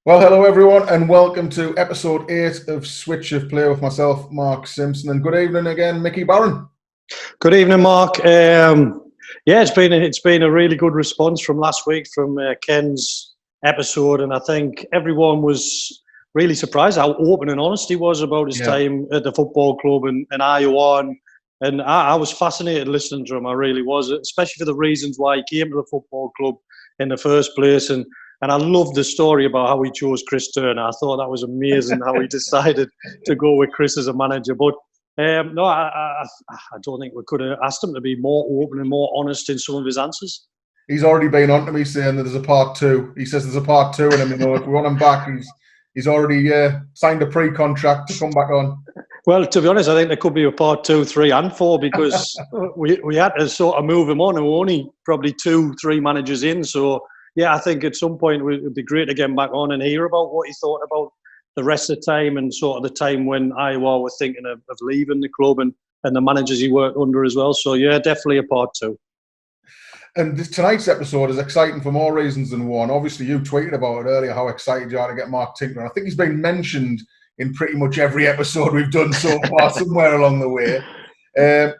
Well, hello everyone, and welcome to episode 8 of Switch of Play with myself, Mark Simpson, and good evening again, Micky Barron. Good evening, Mark. It's been a really good response from last week from Ken's episode, and I think everyone was really surprised how open and honest he was about his time at the football club and Iowa. And I was fascinated listening to him. I really was, especially for the reasons why he came to the football club in the first place. And I loved the story about how he chose Chris Turner. I thought that was amazing how he decided to go with Chris as a manager. But no, I don't think we could have asked him to be more open and more honest in some of his answers. He's already been on to me saying that there's a part 2. He says there's a part 2, and if we want him back, he's already signed a pre-contract to come back on. Well, to be honest, I think there could be a part 2, 3 and 4 because we had to sort of move him on, and we're only probably 2-3 managers in. So, yeah, I think at some point it would be great to get him back on and hear about what he thought about the rest of the time and sort of the time when Iowa were thinking of leaving the club and the managers he worked under as well. So, yeah, definitely a part 2. And tonight's episode is exciting for more reasons than one. Obviously, you tweeted about it earlier, how excited you are to get Mark Tinkler. I think he's been mentioned in pretty much every episode we've done so far, somewhere along the way.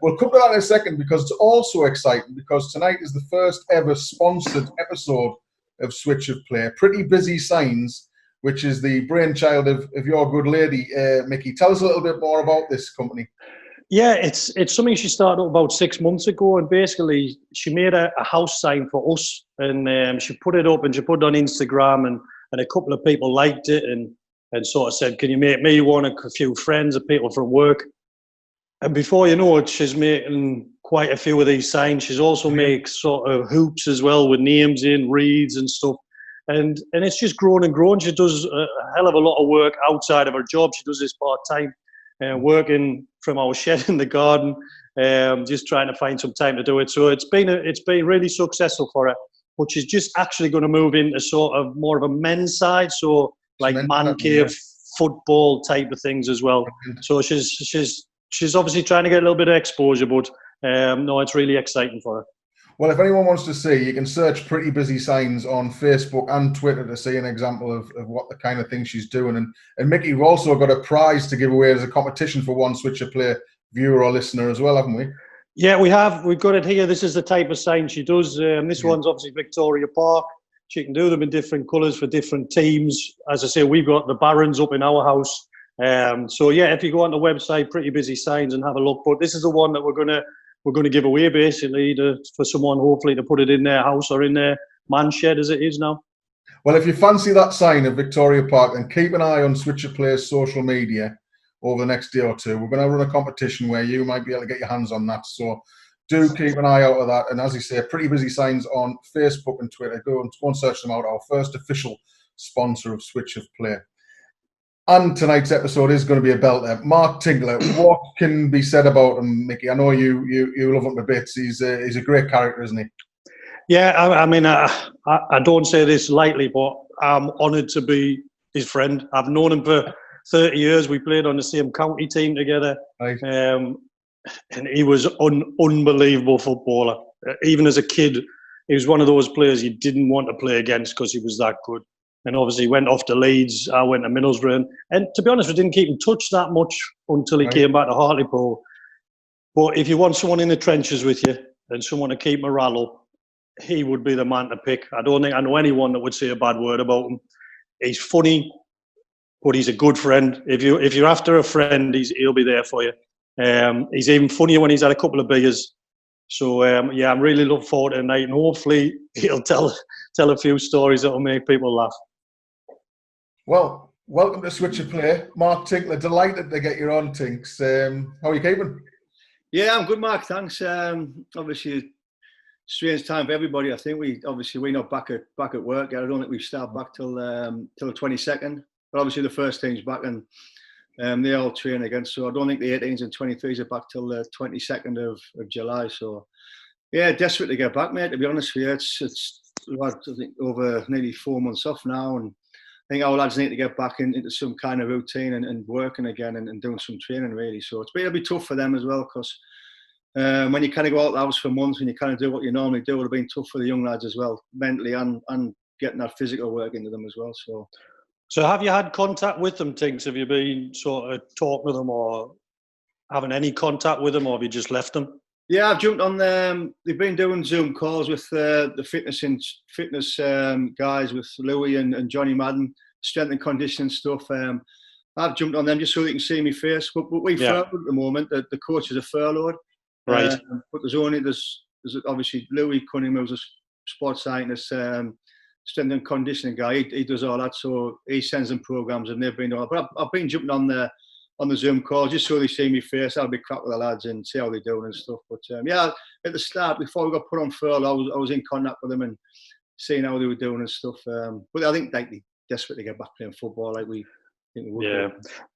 We'll come to that in a second because it's also exciting because tonight is the first ever sponsored episode of Switch of Play. Pretty Busy Signs, which is the brainchild of your good lady, Micky. Tell us a little bit more about this company. Yeah, it's something she started up about 6 months ago, and basically she made a house sign for us, and she put it up and she put it on Instagram, and a couple of people liked it and sort of said, can you make me one? A few friends and people from work. And before you know it, she's making quite a few of these signs. She's also makes sort of hoops as well with names in, reeds and stuff. And it's just grown and grown. She does a hell of a lot of work outside of her job. She does this part-time, working from our shed in the garden, just trying to find some time to do it. So it's been really successful for her. But she's just actually going to move into sort of more of a men's side, so like man cave football type of things as well. So she's obviously trying to get a little bit of exposure, but no, it's really exciting for her. Well, if anyone wants to see, you can search Pretty Busy Signs on Facebook and Twitter to see an example of what the kind of thing she's doing. And Micky, we've also got a prize to give away as a competition for one Switch of Play viewer or listener as well, haven't we? Yeah, we have. We've got it here. This is the type of sign she does. This one's obviously Victoria Park. She can do them in different colours for different teams. As I say, we've got the Barons up in our house. So yeah, if you go on the website, Pretty Busy Signs, and have a look. But this is the one that we're gonna give away basically for someone hopefully to put it in their house or in their man shed as it is now. Well, if you fancy that sign of Victoria Park, then keep an eye on Switch of Play's social media over the next day or two. We're going to run a competition where you might be able to get your hands on that. So do keep an eye out of that. And as you say, Pretty Busy Signs on Facebook and Twitter. Go and search them out. Our first official sponsor of Switch of Play. And tonight's episode is going to be a belter. Mark Tinkler, what can be said about him, Micky? I know you love him to bits. He's a great character, isn't he? Yeah, I mean, I don't say this lightly, but I'm honoured to be his friend. I've known him for 30 years. We played on the same county team together. Right. And he was an unbelievable footballer. Even as a kid, he was one of those players you didn't want to play against because he was that good. And obviously he went off to Leeds. I went to Middlesbrough. And to be honest, we didn't keep in touch that much until he came back to Hartlepool. But if you want someone in the trenches with you and someone to keep morale up, he would be the man to pick. I don't think I know anyone that would say a bad word about him. He's funny, but he's a good friend. If you're after a friend, he'll be there for you. He's even funnier when he's had a couple of beers. So yeah, I'm really looking forward to tonight, and hopefully he'll tell a few stories that will make people laugh. Well, welcome to Switch of Play, Mark Tinkler. Delighted to get you on, Tinks. How are you keeping? Yeah, I'm good, Mark. Thanks. Obviously, strange time for everybody. I think we're not back at work yet. I don't think we start back till the 22nd. But obviously the first team's back and they all train again. So I don't think the 18s and 23s are back till the 22nd of July. So yeah, desperate to get back, mate. To be honest with you, it's I think over nearly 4 months off now, and I think our lads need to get back into some kind of routine and working again and doing some training really. So it'll be tough for them as well because when you kind of go out of the house for months and you kind of do what you normally do, it would have been tough for the young lads as well, mentally and getting that physical work into them as well. So So have you had contact with them, Tinks? Have you been sort of talking to them or having any contact with them, or have you just left them? Yeah, I've jumped on them. They've been doing Zoom calls with the fitness guys, with Louis and Johnny Madden, strength and conditioning stuff. I've jumped on them just so they can see me face. But we furloughed at the moment. The coaches are furloughed. Right. But there's obviously Louis Cunningham, who's a sports scientist, strength and conditioning guy. He does all that, so he sends them programs, and they've been doing it. But I've been jumping on the Zoom call just so they see me face. I'll be crap with the lads and see how they're doing and stuff. But yeah, at the start, before we got put on furlough, I was in contact with them and seeing how they were doing and stuff. But I think like, they're desperate to get back playing football like we think we would. Yeah.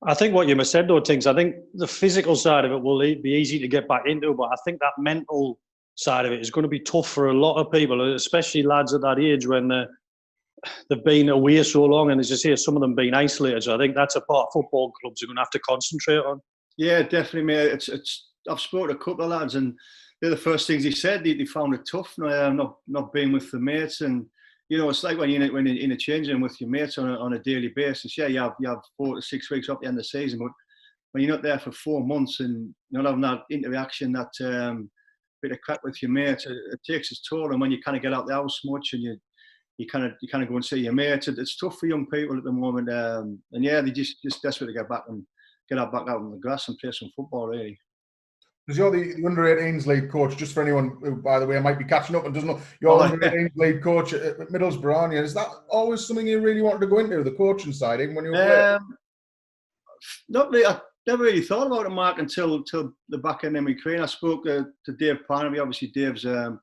I think what you must said though, Tinks, I think the physical side of it will be easy to get back into, but I think that mental side of it is going to be tough for a lot of people, especially lads at that age when they've been away so long, and as you say, some of them being isolated. So I think that's a part football clubs are going to have to concentrate on. Yeah, definitely, mate. I've spoken to a couple of lads, and they're the first things he said. They found it tough, not being with the mates, and you know, it's like when you're in a changing room with your mates on a daily basis. Yeah, you have 4 to 6 weeks up the end of the season, but when you're not there for 4 months and you're not having that interaction, that bit of crack with your mates, it takes its toll. And when you kind of get out the house much and you kind of go and see your mates, it's tough for young people at the moment. And yeah, they just desperate to get back out on the grass and play some football, really. Because you're the under-18s lead coach, just for anyone who, by the way, might be catching up and doesn't know, you're under-18s lead coach at Middlesbrough, aren't you? Is that always something you really wanted to go into, the coaching side, even when you were playing? Not really. I never really thought about it, Mark, until the back end of my career. I spoke to Dave Parnaby. Obviously, Dave's a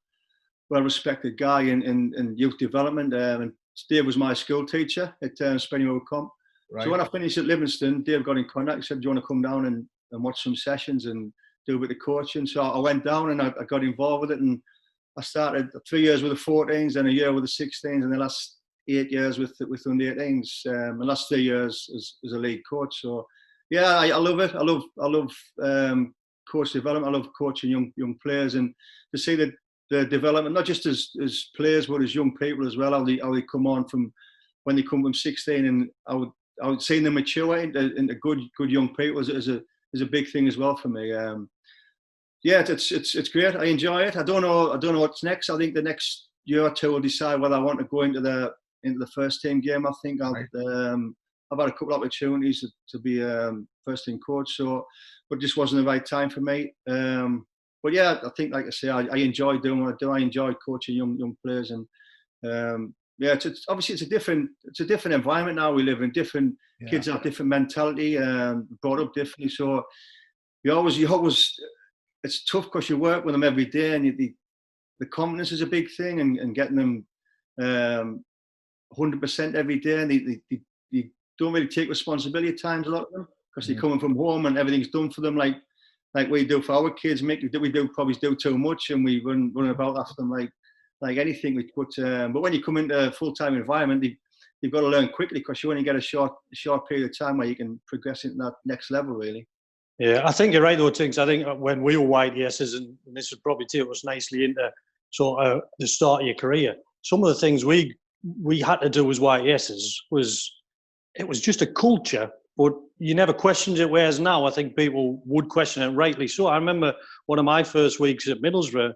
well-respected guy in youth development. And Dave was my school teacher at Spennymoor Comp. Right. So when I finished at Livingston, Dave got in contact. He said, do you want to come down and watch some sessions and do a bit of coaching? So I went down and I got involved with it, and I started 3 years with the 14s, then a year with the 16s, and the last 8 years with under 18s. The last 3 years as a lead coach. So yeah, I love it. I love coach development. I love coaching young players, and to see the development, not just as players but as young people as well. How they come on from when they come from 16, and I would see them mature into good young people is a big thing as well for me. Yeah, it's great. I enjoy it. I don't know what's next. I think the next year or two will decide whether I want to go into the first team game. I think I've had a couple of opportunities to be first team coach, but just wasn't the right time for me. But yeah, I think, like I say, I enjoy doing what I do. I enjoy coaching young players, and yeah, it's obviously it's a different environment now we live in. Kids have different mentality, brought up differently. So you always it's tough because you work with them every day, and the confidence is a big thing, and getting them 100% every day, and they don't really take responsibility at times, a lot of them, because they're coming from home and everything's done for them like we do for our kids. We probably do too much, and we run about after them like anything. But when you come into a full-time environment, you've got to learn quickly, because you only get a short period of time where you can progress into that next level, really. Yeah, I think you're right though, Tinks. I think when we were YTSs, and this would probably take us nicely into sort of the start of your career, some of the things we had to do as YTSs was just a culture, but you never questioned it, whereas now I think people would question it, rightly so. I remember one of my first weeks at Middlesbrough,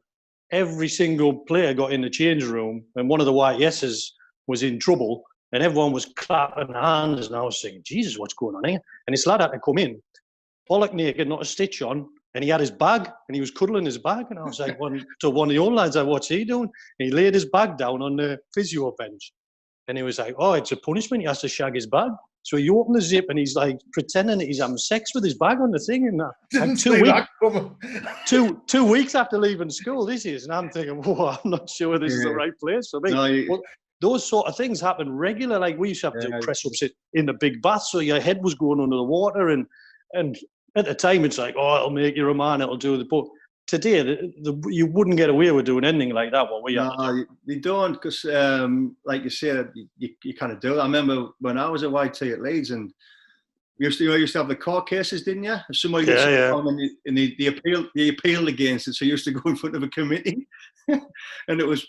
every single player got in the change room, and one of the YTSs was in trouble, and everyone was clapping hands, and I was saying, Jesus, what's going on here? And this lad had to come in, bollock naked, not a stitch on, and he had his bag, and he was cuddling his bag, and I was like, to one of the old lads, what's he doing? And he laid his bag down on the physio bench, and he was like, oh, it's a punishment, he has to shag his bag. So he opened the zip, and he's like pretending that he's having sex with his bag on the thing, and like 2 weeks after leaving school, this is, and I'm thinking, whoa, I'm not sure this is the right place for me. Well, those sort of things happen regular. Like we used to have to do press-ups in the big bath, so your head was going under the water, and at the time it's like, oh, it'll make you a man, it'll do the. But today, you wouldn't get away with doing anything like that. What we have to do. You don't, because like you said, you kind of do it. I remember when I was at YT at Leeds, and you used to have the court cases, didn't you? If somebody gets and they appealed against it, so you used to go in front of a committee, and it was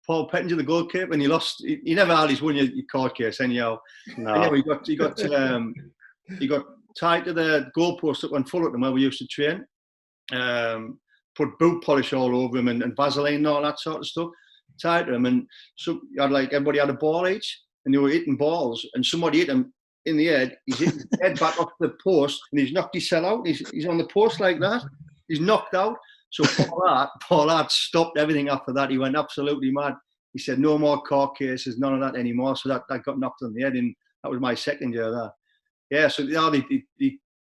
Paul Pettinger, the goalkeeper, and he lost. He never hardly won your court case anyhow. No. Anyway, he got tied to the goalpost up on Fullerton where we used to train. Put boot polish all over him and Vaseline and all that sort of stuff. Tied to him, and so everybody had a ball each, and they were hitting balls, and somebody hit him in the head. He's hit his head back off the post, and he's knocked his cell out. He's on the post like that. He's knocked out. So Paul Hart stopped everything after that. He went absolutely mad. He said, no more court cases, none of that anymore. So that got knocked on the head, and that was my second year there. Yeah, so now they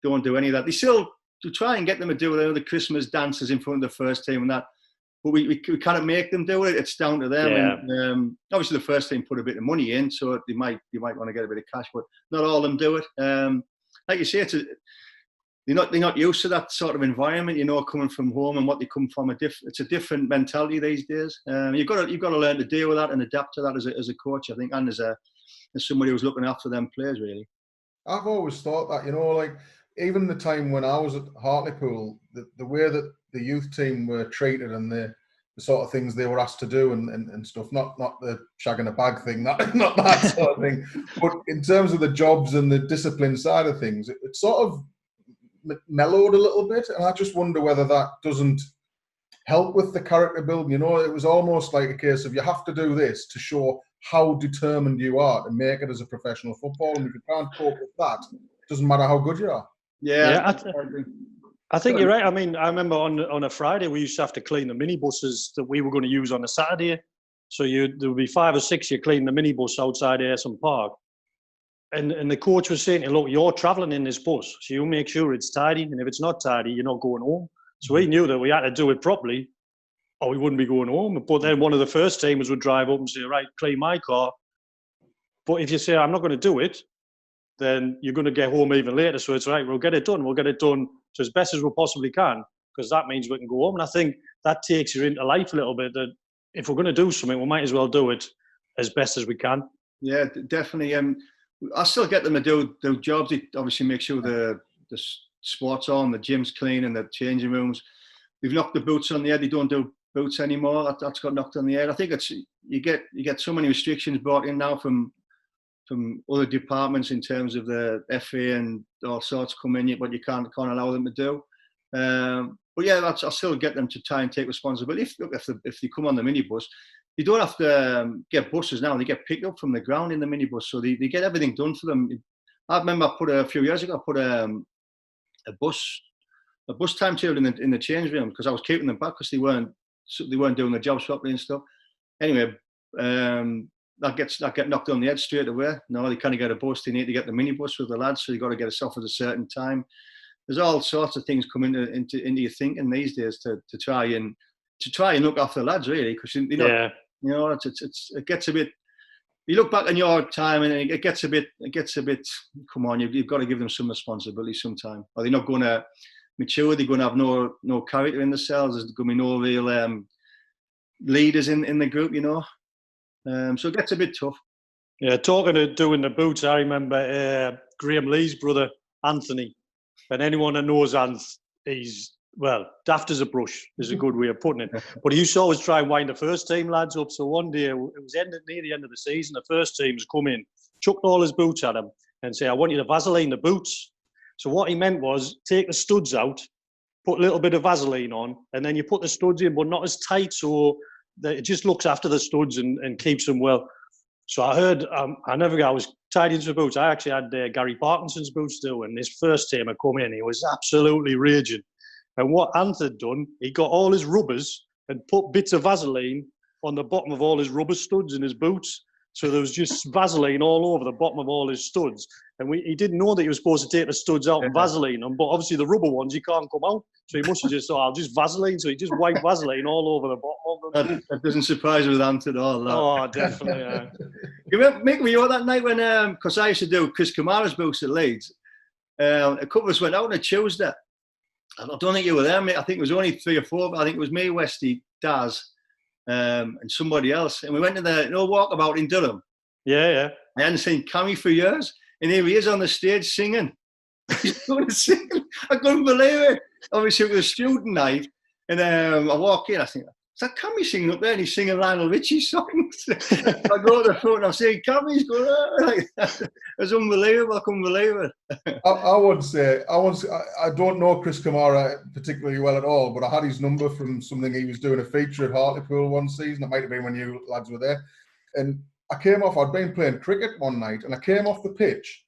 don't do any of that. They still to try and get them to do the Christmas dances in front of the first team and that. But we can't make them do it. It's down to them. Yeah. And, obviously, the first team put a bit of money in, so they might want to get a bit of cash, but not all of them do it. Like you say, they're not used to that sort of environment, coming from home and what they come from. It's a different mentality these days. You've got to learn to deal with that and adapt to that as a coach, I think, and as somebody who's looking after them players, really. I've always thought that, like even the time when I was at Hartlepool, the way that the youth team were treated and the sort of things they were asked to do and stuff, not the shagging a bag thing, not that sort of thing, but in terms of the jobs and the discipline side of things, it sort of mellowed a little bit, and I just wonder whether that doesn't help with the character building. It was almost like a case of you have to do this to show how determined you are to make it as a professional footballer, and if you can't cope with that, it doesn't matter how good you are. Yeah, I think you're right. I mean, I remember on a Friday we used to have to clean the minibuses that we were going to use on a Saturday. So there would be 5 or 6 you clean the minibus outside Ayson Park. And the coach was saying, look, you're travelling in this bus, so you make sure it's tidy. And if it's not tidy, you're not going home. So we knew that we had to do it properly or we wouldn't be going home. But then one of the first teamers would drive up and say, right, clean my car. But if you say, I'm not going to do it, then you're going to get home even later. So it's right, we'll get it done. We'll get it done to as best as we possibly can, because that means we can go home. And I think that takes you into life a little bit, that if we're going to do something, we might as well do it as best as we can. Yeah, definitely. I still get them to do jobs. They obviously make sure the sports on, the gym's clean and the changing rooms. We've knocked the boots on the head. They don't do boots anymore. That's got knocked on the head. I think you get so many restrictions brought in now from other departments in terms of the FA and all sorts come in, but you can't allow them to do. But yeah, I still get them to try and take responsibility. If they come on the minibus, they don't have to get buses now. They get picked up from the ground in the minibus, so they get everything done for them. I remember a few years ago, I put a bus timetable in the change room because I was keeping them back because they weren't doing the jobs properly and stuff. Anyway, that get knocked on the head straight away. No, they can't get a bus. They need to get the minibus with the lads, so you've got to get us off at a certain time. There's all sorts of things coming into your thinking these days to try and look after the lads, really, because it gets a bit. You look back on your time and it gets a bit. Come on, you've got to give them some responsibility sometime. Or they're not going to mature. They're going to have no character in themselves. There's going to be no real leaders in the group, So it gets a bit tough. Yeah, talking of doing the boots, I remember Graham Lee's brother, Anthony. And anyone that knows Anth, he's, daft as a brush is a good way of putting it. But he used to always try and wind the first team lads up. So one day, it was near the end of the season, the first team's come in, chucked all his boots at him and say, I want you to Vaseline the boots. So what he meant was take the studs out, put a little bit of Vaseline on, and then you put the studs in, but not as tight so that it just looks after the studs and keeps them well. So I heard, I was tied into the boots. I actually had Gary Parkinson's boots too, and this first team had come in, he was absolutely raging. And what Ant had done, he got all his rubbers and put bits of Vaseline on the bottom of all his rubber studs in his boots. So there was just Vaseline all over the bottom of all his studs. And he didn't know that he was supposed to take the studs out and Vaseline them, but obviously the rubber ones, you can't come out. So he must have just thought, I'll just Vaseline. So he just wiped Vaseline all over the bottom of them. That doesn't surprise me with Ant at all. That. Oh, definitely, yeah. You remember, Mick, were you that night when, because I used to do Chris Kamara's boots at Leeds, a couple of us went out on a Tuesday. I don't think you were there, mate. I think it was only 3 or 4. I think it was me, Westy, Daz, and somebody else. And we went to the walkabout in Durham. Yeah. I hadn't seen Cammy for years. And here he is on the stage singing. He's going to sing. I couldn't believe it. Obviously, it was a student night. And I walk in, I think, like, Cammie singing up there, and he's singing Lionel Richie's songs. I go to the front and I'm saying, Cammie's going, like, it's unbelievable. I couldn't believe it. I would say, I don't know Chris Kamara particularly well at all, but I had his number from something he was doing a feature at Hartlepool one season. It might have been when you lads were there. And I came off, I'd been playing cricket one night, and I came off the pitch,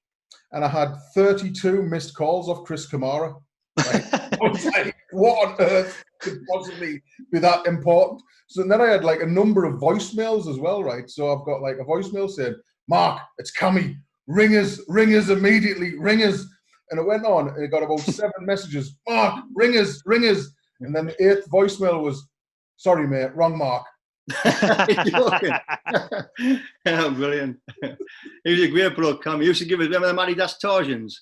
and I had 32 missed calls off Chris Kamara. Right? I was like, what on earth could possibly be that important? So then I had like a number of voicemails as well, right? So I've got like a voicemail saying, Mark, it's Cammie, ring us immediately, ring us. And it went on, and it got about 7 messages, Mark, ring us. And then the 8th voicemail was, sorry mate, wrong Mark. Yeah, brilliant. He was a great bloke, Cammie. He used to give us, remember the Adidas Tarsians?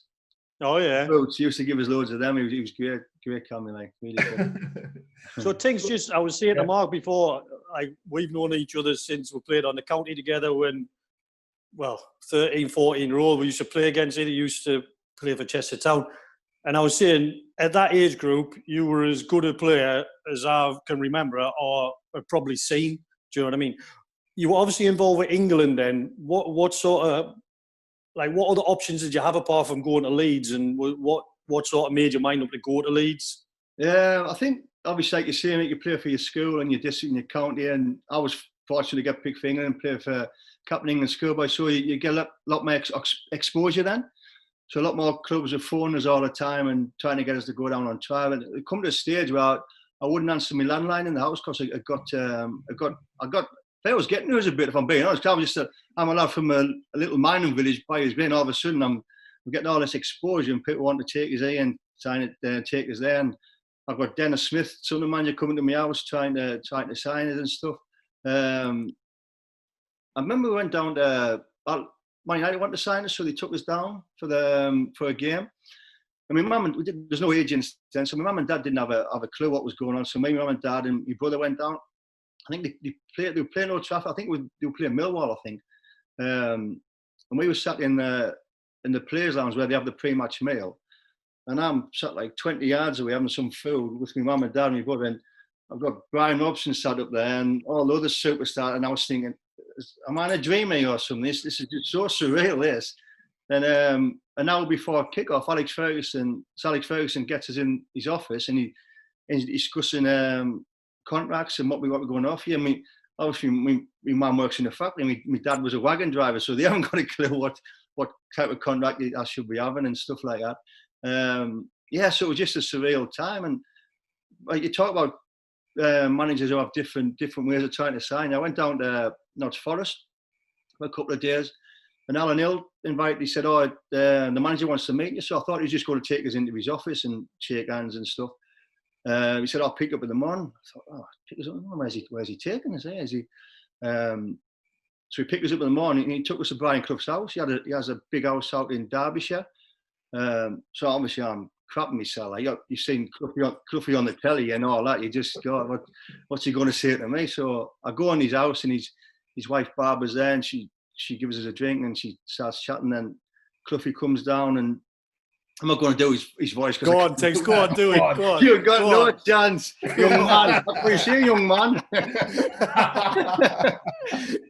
Oh yeah. He used to give us loads of them. He was great Cammie, like, really good. So Tinks, I was saying to Mark before, we've known each other since we played on the county together when, 13, 14 year old, we used to play against it. He used to play for Chester Town. And I was saying, at that age group, you were as good a player as I can remember or have probably seen. Do you know what I mean? You were obviously involved with England then. What sort of, what other options did you have apart from going to Leeds? And what sort of made your mind up to go to Leeds? Yeah, I think, obviously, like you're saying, you play for your school and your district and your county. And I was fortunate to get picked for England and play for Captain England schoolboy. So you get a lot more exposure then. So a lot more clubs are phoning us all the time and trying to get us to go down on trial. And it come to a stage where I wouldn't answer my landline in the house because I was getting to us a bit, if I'm being honest. I'm a lad from a little mining village by his vein. All of a sudden, I'm getting all this exposure and people want to take us here and trying to take us there. And I've got Dennis Smith, son of manager, coming to my house trying to sign us and stuff. I remember we went down to Man United wanted to sign us, so they took us down for a game. And my mum there's no agents then, so my mum and dad didn't have a clue what was going on. So my mum and dad and my brother went down. I think they were playing Old Trafford. I think they were playing Millwall, I think. And we were sat in the players' lounge where they have the pre-match meal. And I'm sat like 20 yards away having some food with my mum and dad and my brother. And I've got Brian Robson sat up there and all the other superstars. And I was thinking, am I in a dream here or something? This is just so surreal, this. And an hour before kick-off, Alex Ferguson gets us in his office and he's discussing contracts and what we're going off here. Obviously, my mum works in the factory. My dad was a wagon driver, so they haven't got a clue what type of contract I should be having and stuff like that. So it was just a surreal time. And you talk about managers who have different ways of trying to sign. I went down to Notts Forest for a couple of days, and Alan Hill invited. He said, the manager wants to meet you. So I thought he was just going to take us into his office and shake hands and stuff. He said, I'll pick up in the morning. I thought, pick us up. Where's he taking us? So he picked us up in the morning and he took us to Brian Clough's house. He has a big house out in Derbyshire. So obviously I'm crapping myself. You've seen Cloughie on the telly and all that. You just go, what's he going to say to me? So I go in his house and his wife Barbara's there and she gives us a drink and she starts chatting. And Cloughie comes down and I'm not going to do his voice. Go on, Tinks. Go on, do it. Go on. You've got no chance, young man. What you say, young man?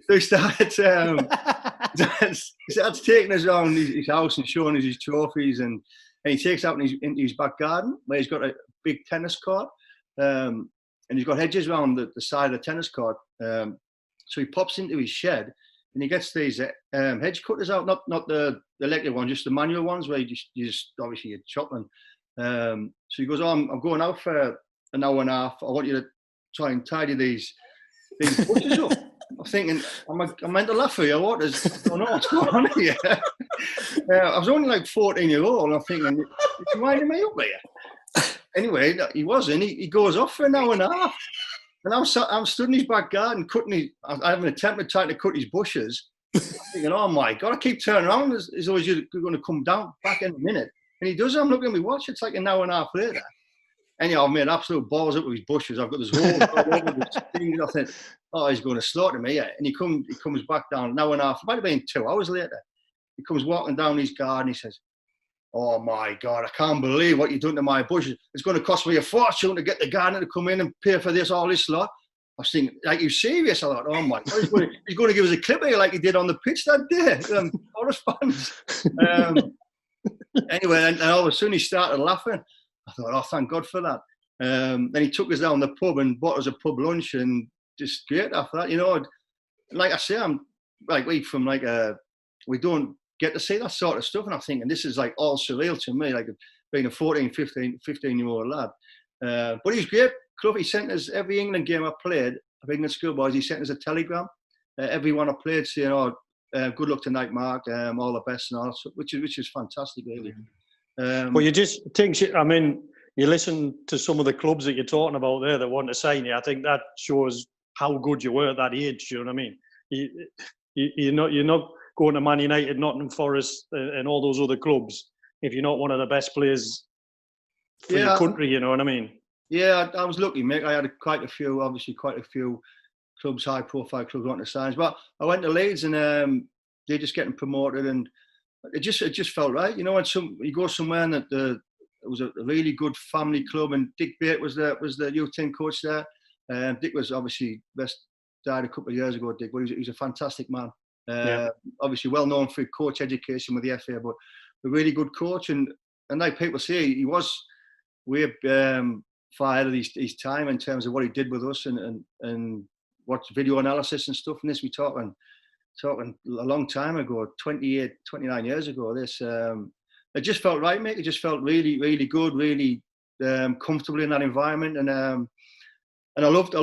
So he starts taking us around his house and showing us his trophies, and he takes out into his back garden where he's got a big tennis court, and he's got hedges around the side of the tennis court. So he pops into his shed and he gets these hedge cutters out, not the electric ones, just the manual ones where you just obviously you're chopping. So he goes, I'm going out for an hour and a half. I want you to try and tidy these bushes up. I'm thinking, I'm meant to laugh for you. What is going on? What's going on here? I was only like 14 years old, and I'm thinking, you're winding me up here. Anyway, he wasn't. He goes off for an hour and a half. And I'm stood in his back garden cutting I have an attempt at trying to cut his bushes. I'm thinking, oh my God, I keep turning around as though you're going to come down back in a minute. And he does. I'm looking at my watch. It's like an hour and a half later. Anyhow, I've made absolute balls up with his bushes. I've got this hole all over this thing. I think, he's going to slaughter me. Yeah. And he comes back down an hour and a half. It might have been 2 hours later. He comes walking down his garden. He says, oh my God, I can't believe what you've done to my bushes. It's going to cost me a fortune to get the gardener to come in and pay for all this lot. was thinking, like, you serious? I thought, oh my God, he's going to give us a clip here like he did on the pitch that day. Forest fans. Anyway, and all of a sudden he started laughing. I thought, oh, thank God for that. Then he took us down the pub and bought us a pub lunch, and just great after that. You know, like I say, I'm like, we don't get to see that sort of stuff, and I'm thinking this is like all surreal to me, like being a 14, 15-year-old lad. But he's great. Clough, he sent us every England game I played, of England schoolboys, he sent us a telegram. Every one I played saying, oh, good luck tonight, Mark, all the best and all, which is fantastic, really. Well, you just think, I mean, you listen to some of the clubs that you're talking about there that want to sign you. I think that shows how good you were at that age. You know what I mean? You're not going to Man United, Nottingham Forest, and all those other clubs if you're not one of the best players for your country. You know what I mean? Yeah, I was lucky, Mick. I had quite a few clubs, high-profile clubs wanting to sign. But I went to Leeds, and they're just getting promoted, and it just felt right. You know, when you go somewhere and it was a really good family club, and Dick Bate was the youth team coach there. Dick was obviously died a couple of years ago, Dick, but he was a fantastic man. Obviously well known for coach education with the FA, but a really good coach. And like people say, he was way far ahead of his time in terms of what he did with us and what video analysis and stuff. And this, we talking a long time ago, 28, 29 years ago. This it just felt right, mate. It just felt really, really good, really comfortable in that environment, and I loved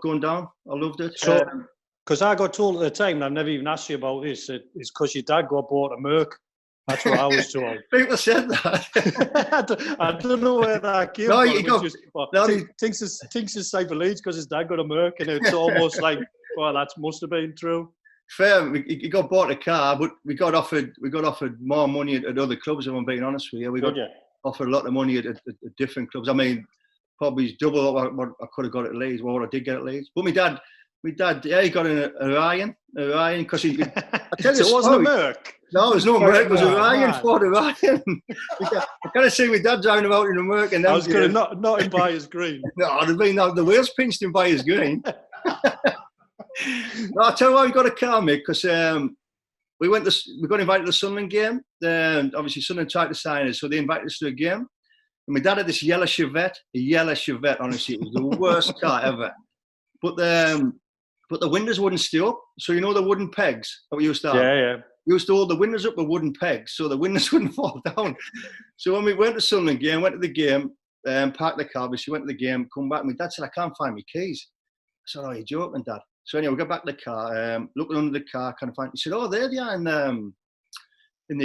going down. I loved it. So, because I got told at the time, and I've never even asked you about this, it's because your dad got bought a Merc. That's what I was told. People said that. I don't know where that came from. Tinks' side for Leeds because his dad got a Merc, and it's almost like, well, that must have been true. Fair, he got bought a car, but we got offered more money at other clubs. If I'm being honest with you, we got offered a lot of money at different clubs. I mean, probably double what I could have got at Leeds, or what I did get at Leeds. But my dad, he got an Orion because he. I tell you, so it wasn't a Merc. No, it was no Merc. It was Orion, Ford Orion. I kind of see my dad driving about in a Merc, and I was going to not in Byers Green. No, I'd have been the wheels pinched in Byers Green. No, I tell you why we got a car, mate, because we got invited to the Sunderland game. Obviously, Sunderland tried to sign us, so they invited us to a game. And my dad had this yellow Chevette. Honestly, it was the worst car ever. But the windows wouldn't stay up. So you know the wooden pegs that we used to have? Yeah. We used to hold the windows up with wooden pegs so the windows wouldn't fall down. So when we went to Sunderland game, went to the game, parked the car, obviously went to the game, come back, my dad said, I can't find my keys. I said, oh, you're joking, Dad. So anyway, we got back to the car, looking under the car, kind of find. He said, "Oh, there they are in the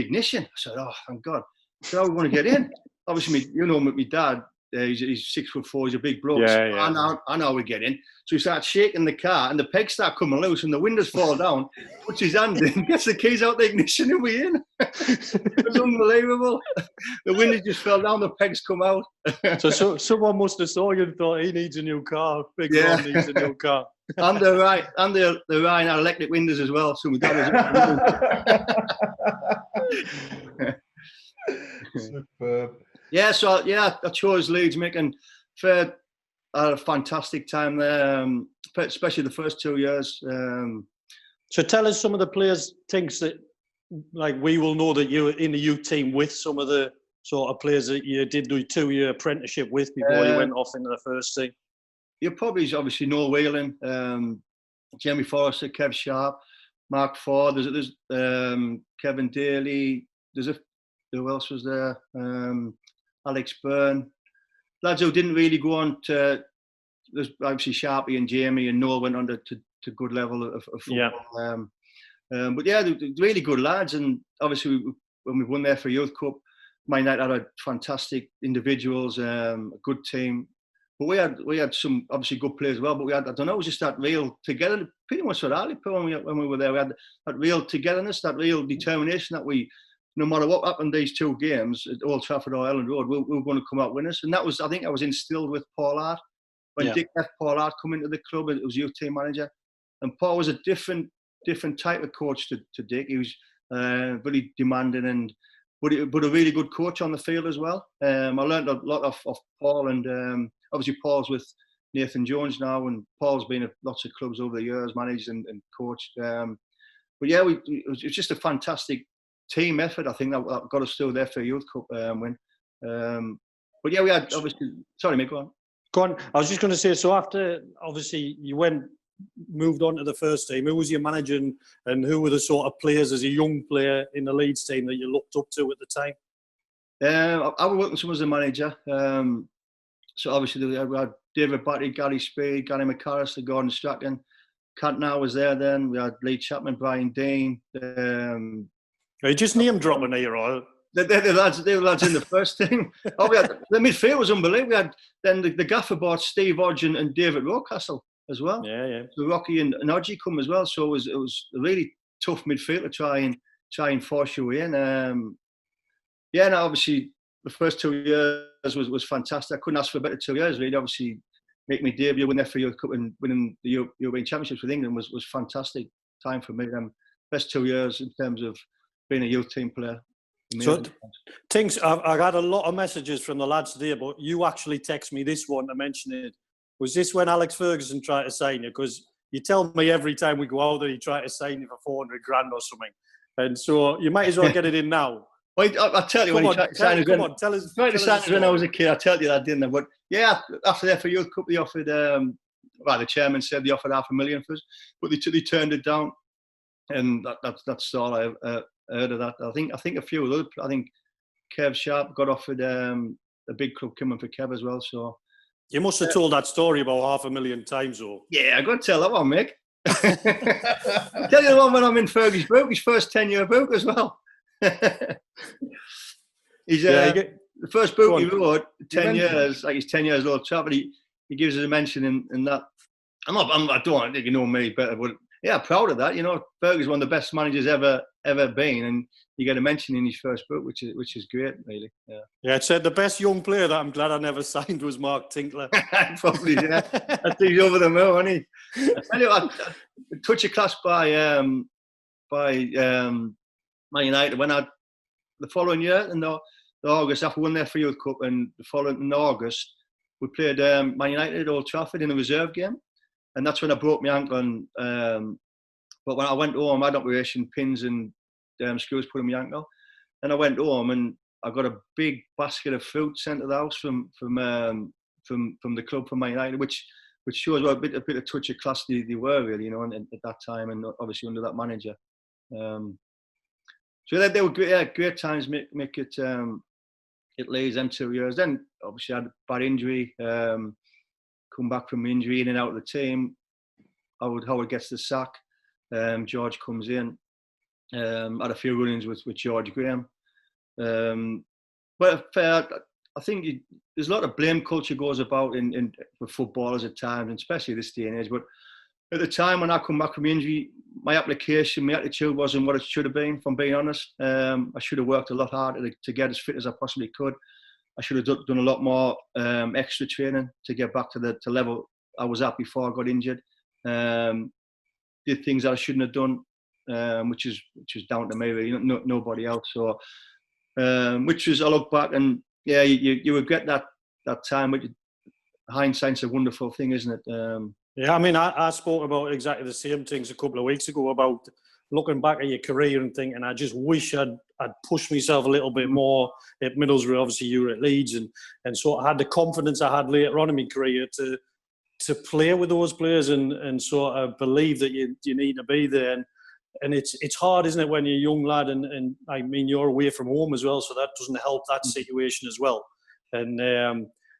ignition." I said, "Oh, thank God." So we want to get in. Obviously, my dad, he's 6'4", he's a big bloke. Yeah. I know we get in. So he starts shaking the car, and the pegs start coming loose, and the windows fall down. Puts his hand in, gets the keys out the ignition, and we're in. It was unbelievable. The windows just fell down, the pegs come out. So someone must have saw you and thought he needs a new car. Big man needs a new car. And the Ryan had electric windows as well. So my dad was Superb. Yeah, so I chose Leeds, Mick, and I had a fantastic time there, especially the first 2 years. So tell us some of the players, Tinks, that like we will know that you were in the youth team with some of the sort of players that you did do 2-year apprenticeship with before you went off into the first team. You probably obviously Noel Whelan, Jamie Forrester, Kev Sharp, Mark Ford. There's Kevin Daly. Who else was there? Alex Byrne. Lads who didn't really go on to. There's obviously Sharpie and Jamie and Noel went on to good level of football. But yeah, they're really good lads. And obviously when we won there for Youth Cup, Man United had fantastic individuals, a good team. But we had some obviously good players as well. But we had, I don't know, it was just that real together. Pretty much for Hartlepool when we were there, we had that real togetherness, that real determination that we, no matter what happened these 2 games at Old Trafford or Elland Road, we were going to come out winners. And I think that was instilled with Paul Hart. When Dick left Paul Hart come into the club, it was youth team manager. And Paul was a different type of coach to Dick. He was very demanding but a really good coach on the field as well. I learned a lot of Paul, and obviously Paul's with Nathan Jones now, and Paul's been at lots of clubs over the years, managed and coached. But yeah, it was just a fantastic team effort. I think that got us through there for a Youth Cup win. But yeah, we had obviously. Sorry, Mick, go on. Go on. I was just going to say, so after obviously you moved on to the first team, who was your manager and who were the sort of players as a young player in the Leeds team that you looked up to at the time? I was working some as a manager. So obviously we had David Batty, Gary Speed, Gary McCarris, Gordon Strachan. Cantona was there then. We had Lee Chapman, Brian Dean. Are you just name dropping here, or? The lads in the first team. We had, the midfield was unbelievable. We had then the gaffer bought Steve Hodge and David Rocastle as well. Yeah. So Rocky and Hodgie come as well. So it was a really tough midfield to try and force your way in. And obviously the first 2 years was fantastic. I couldn't ask for a better 2 years, really. Obviously, make me debut, win the FA Youth Cup and winning the European Championships with England was fantastic time for me. Best 2 years in terms of being a youth team player. So, Tinks, I've had a lot of messages from the lads today, but you actually text me this one to mention it. Was this when Alex Ferguson tried to sign you? Because you tell me every time we go out that he tried to sign you for 400 grand or something. And so you might as well get it in now. Well, I'll tell you when he tried to sign us when I was a kid. I'll tell you that, didn't I? But yeah, after the FA Youth Cup, they offered, the chairman said they offered $500,000 for us, but they turned it down. And that's all I heard of that. I think a few of those. I think Kev Sharp got offered a big club coming for Kev as well. So you must have told that story about 500,000 times, though. Yeah, I got to tell that one, Mick. I'll tell you the one when I'm in Fergie's book, his first 10-year book as well. He's the first book he wrote, 10 years, like he's 10 years old chap, but he gives us a mention in that. I don't think you know me better, but yeah, proud of that. You know, Fergie's one of the best managers ever been, and you get a mention in his first book, which is great, really. Yeah, it said the best young player that I'm glad I never signed was Mark Tinkler. Probably, yeah. I think he's over the moon, isn't he? I tell you what, touch of class by Man United when the following year in the August after we won their FA Youth Cup, and the following in August we played Man United at Old Trafford in a reserve game. And that's when I broke my ankle. But when I went home, I had operation, pins and screws put in my ankle. And I went home and I got a big basket of fruit sent to the house from the club from Man United, which shows what a bit of touch of class they were, really, you know, at that time, and obviously under that manager. So they were great times. Make it Leeds them 2 years. Then obviously I had a bad injury. Come back from injury, in and out of the team. Howard gets the sack. George comes in. Had a few run-ins with George Graham. But I think there's a lot of blame culture goes about with footballers at times, and especially this day and age. But at the time when I come back from injury, my application, my attitude wasn't what it should have been, if I'm being honest. I should have worked a lot harder to get as fit as I possibly could. I should have done a lot more extra training to get back to the level I was at before I got injured. Did things that I shouldn't have done, which is down to me, really, nobody else. So, which was, I look back and yeah, you regret that time. But hindsight's a wonderful thing, isn't it? Yeah, I mean, I spoke about exactly the same things a couple of weeks ago about looking back at your career and thinking, I just wish I'd pushed myself a little bit more at Middlesbrough. Obviously, you were at Leeds, and so I had the confidence I had later on in my career to play with those players and sort of believe that you need to be there. And it's hard, isn't it, when you're a young lad, and I mean, you're away from home as well, so that doesn't help that situation as well. And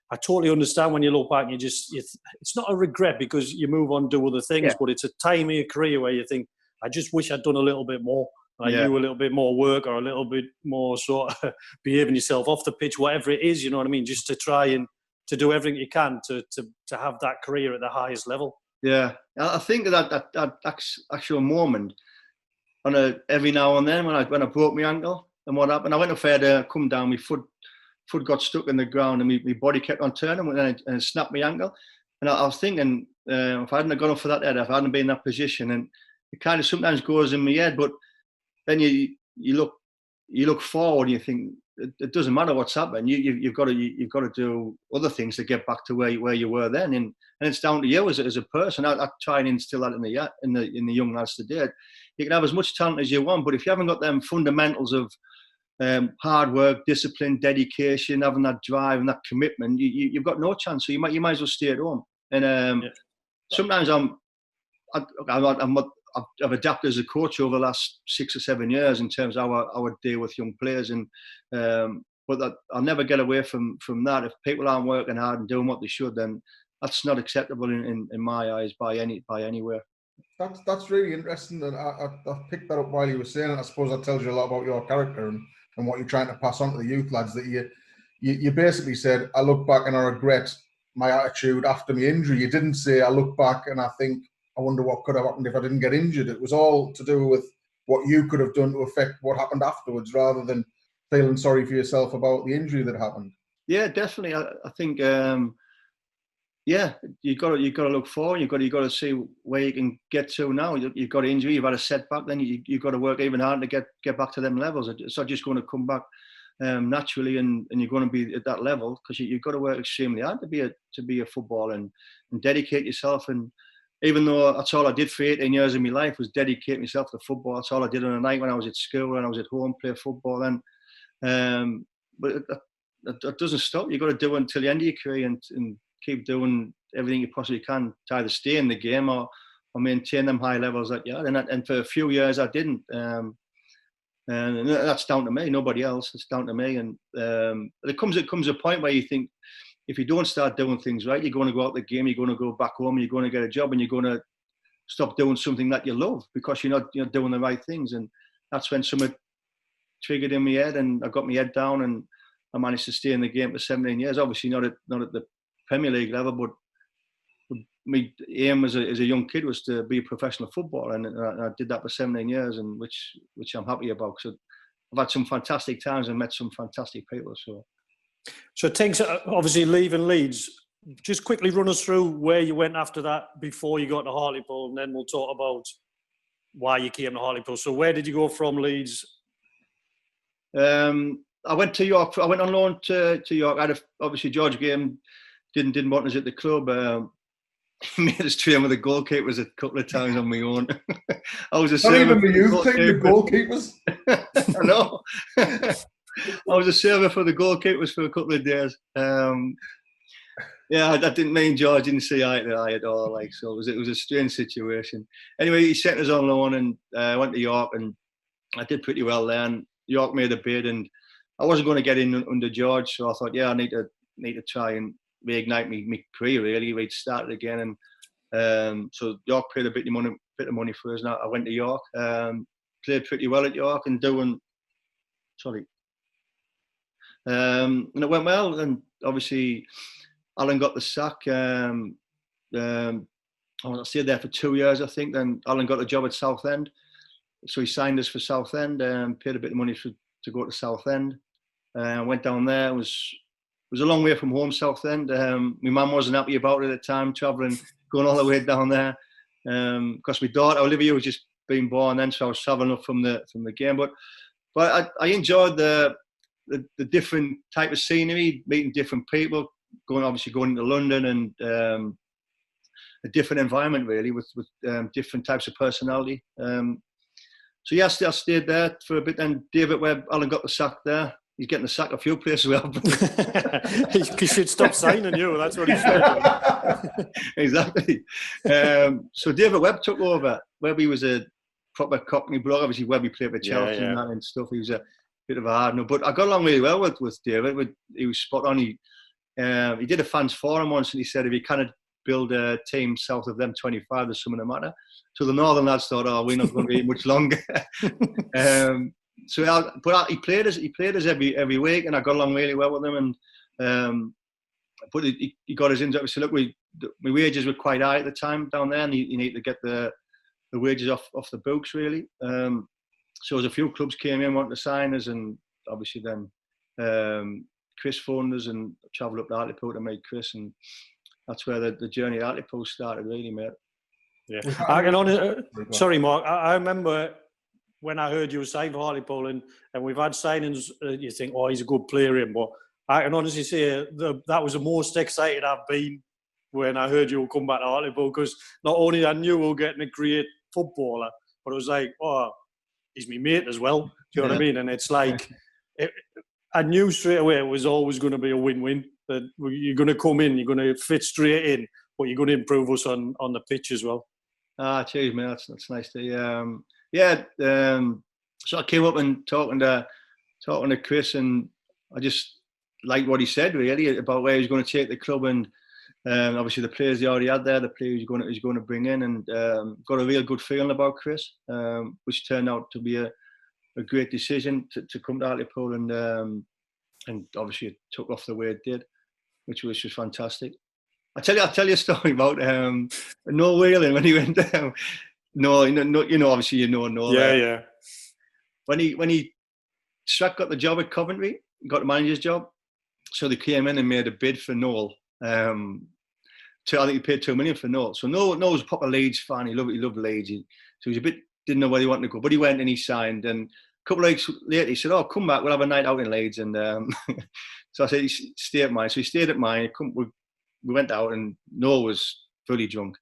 I totally understand when you look back and it's not a regret because you move on, do other things, but it's a time in your career where you think, I just wish I'd done a little bit more. Do a little bit more work or a little bit more sort of behaving yourself off the pitch, whatever it is, you know what I mean? Just to try and to do everything you can to have that career at the highest level. Yeah, I think that actual moment, every now and then when I broke my ankle and what happened, I went up there to come down, my foot got stuck in the ground and my body kept on turning and it snapped my ankle. And I was thinking, if I hadn't have gone up for that head, if I hadn't been in that position, and it kind of sometimes goes in my head, but then you look forward and you think it doesn't matter what's happened. You've got to do other things to get back to where you were then. And and it's down to you as a person. I try and instill that in the young lads today. You can have as much talent as you want, but if you haven't got them fundamentals of hard work, discipline, dedication, having that drive and that commitment, you've got no chance. So you might as well stay at home. And sometimes I've adapted as a coach over the last 6 or 7 years in terms of how I would deal with young players, and but I'll never get away from that. If people aren't working hard and doing what they should, then that's not acceptable in my eyes by anywhere. That's really interesting, and I picked that up while you were saying it. I suppose that tells you a lot about your character and what you're trying to pass on to the youth lads. That you basically said, I look back and I regret my attitude after my injury. You didn't say, I look back and I think, I wonder what could have happened if I didn't get injured. It was all to do with what you could have done to affect what happened afterwards, rather than feeling sorry for yourself about the injury that happened. Yeah, definitely. I think, you've got to look forward. You've got to see where you can get to now. You've got an injury, you've had a setback, then you've got to work even harder to get back to them levels. It's not just going to come back naturally, and you're going to be at that level, because you've got to work extremely hard to be a footballer and dedicate yourself. And even though that's all I did for 18 years of my life was dedicate myself to football. That's all I did on a night when I was at school, when I was at home, play football. Then, but that doesn't stop. You've got to do it until the end of your career, and keep doing everything you possibly can to either stay in the game or maintain them high levels that you had. And for a few years I didn't. And that's down to me, nobody else. It's down to me. And it comes a point where you think, if you don't start doing things right, you're going to go out the game, you're going to go back home, and you're going to get a job, and you're going to stop doing something that you love because you're not doing the right things. And that's when something triggered in my head, and I got my head down, and I managed to stay in the game for 17 years. Obviously not at the Premier League level, but my aim as a young kid was to be a professional footballer, and I did that for 17 years, and which I'm happy about. So I've had some fantastic times and met some fantastic people. So Tinks, obviously leaving Leeds, just quickly run us through where you went after that before you got to Hartlepool, and then we'll talk about why you came to Hartlepool. So where did you go from Leeds? I went to York. I went on loan to York. Obviously George Graham didn't want us at the club. Made us train with the goalkeepers a couple of times on my own. I was a server. Not even the youth team, the goalkeepers. I know. I was a server for the goalkeepers for a couple of days. I didn't mean George didn't see eye to eye at all. So it was a strange situation. Anyway, he sent us on loan, and I went to York, and I did pretty well there. And York made a bid, and I wasn't going to get in under George, so I thought, I need to try and reignite my career. Really, we'd started again, and so York paid a bit of money for us. And I went to York, played pretty well at York, and and it went well. And obviously, Alan got the sack. I stayed there for 2 years, I think. Then Alan got a job at Southend, so he signed us for Southend. Paid a bit of money to go to Southend. Went down there. It was a long way from home, Southend. My mum wasn't happy about it at the time, travelling, going all the way down there. Because my daughter Olivia was just being born then, so I was travelling up from the game. But I enjoyed the different type of scenery, meeting different people, going into London, and a different environment really with different types of personality. So I stayed there for a bit. Then David Webb, Alan got the sack there. He's getting the sack a few places. He should stop signing you. That's what he should. Exactly. So David Webb took over. Webby was a proper Cockney bloke. Obviously, Webby played for Chelsea and that and stuff. He was a bit of a hard nut, but I got along really well with David. He was spot on. He did a fans forum once, and he said if you cannot build a team south of them 25, there's something the matter. So the northern lads thought, we're not going to be much longer. But he played us every week, and I got along really well with him. And but he got us into it. We said, look, my wages were quite high at the time down there, and you need to get the wages off the books really. So as a few clubs came in wanting to sign us, and obviously then Chris phoned us, and travelled up to Hartlepool to meet Chris, and that's where the journey at Hartlepool started really, mate. Yeah, sorry, Mark. I remember when I heard you were signed for Hartlepool, and we've had signings, you think, he's a good player, but I can honestly say that was the most excited I've been when I heard you would come back to Hartlepool, because not only I knew we were getting a great footballer, but it was like, oh, he's my mate as well. Do you know what I mean? And it's like, I knew straight away it was always going to be a win-win. That you're going to come in, you're going to fit straight in, but you're going to improve us on the pitch as well. Cheers, mate. That's nice to so I came up and talking to Chris, and I just liked what he said really about where he's going to take the club, and obviously the players he already had there, the players he's going to bring in, and got a real good feeling about Chris, which turned out to be a great decision to come to Hartlepool, and obviously it took off the way it did, which was just fantastic. I'll tell you a story about Noel Whelan when he went down. No, obviously you know Noel. Yeah. When he got the job at Coventry, got the manager's job, so they came in and made a bid for Noel. I think he paid $2 million for Noel. So Noel was a proper Leeds fan. He loved Leeds. So he was didn't know where he wanted to go, but he went and he signed. And a couple of weeks later, he said, "Oh, come back. We'll have a night out in Leeds." And so I said, "Stay at mine." So he stayed at mine. We went out, and Noel was fully drunk.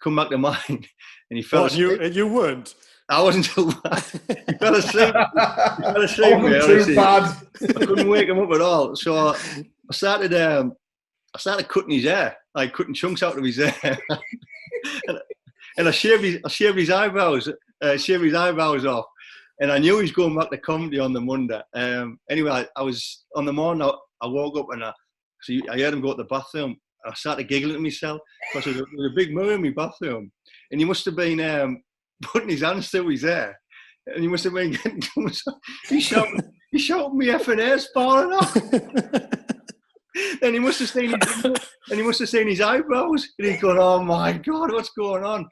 Come back to mine, and he fell asleep. You weren't? I wasn't too bad. He fell asleep. Too bad. I couldn't wake him up at all. So I started cutting his hair, like cutting chunks out of his hair, and I shaved his eyebrows. Shaved his eyebrows off, and I knew he was going back to comedy on the Monday. Anyway, I was on the morning. I woke up and I heard him go to the bathroom. I started giggling to myself because there was a big mirror in my bathroom, and he must have been putting his hands through his hair, and he must have been getting. He shouted me effing hair's falling off. And he must have seen his eyebrows, and he's going, "Oh my God, what's going on?"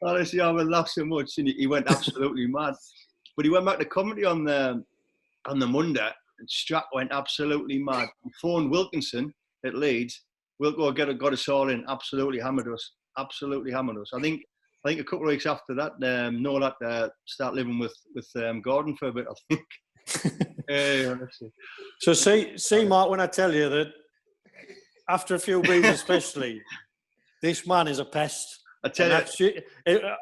Honestly, I would laugh so much, and he went absolutely mad. But he went back to comedy on the Monday, and Strack went absolutely mad. He phoned Wilkinson at Leeds. Wilco got us all in, absolutely hammered us. I think a couple of weeks after that, Noel had to start living with Gordon for a bit, I think. Honestly. So see, Mark, when I tell you that after a few beers especially, this man is a pest. I tell you,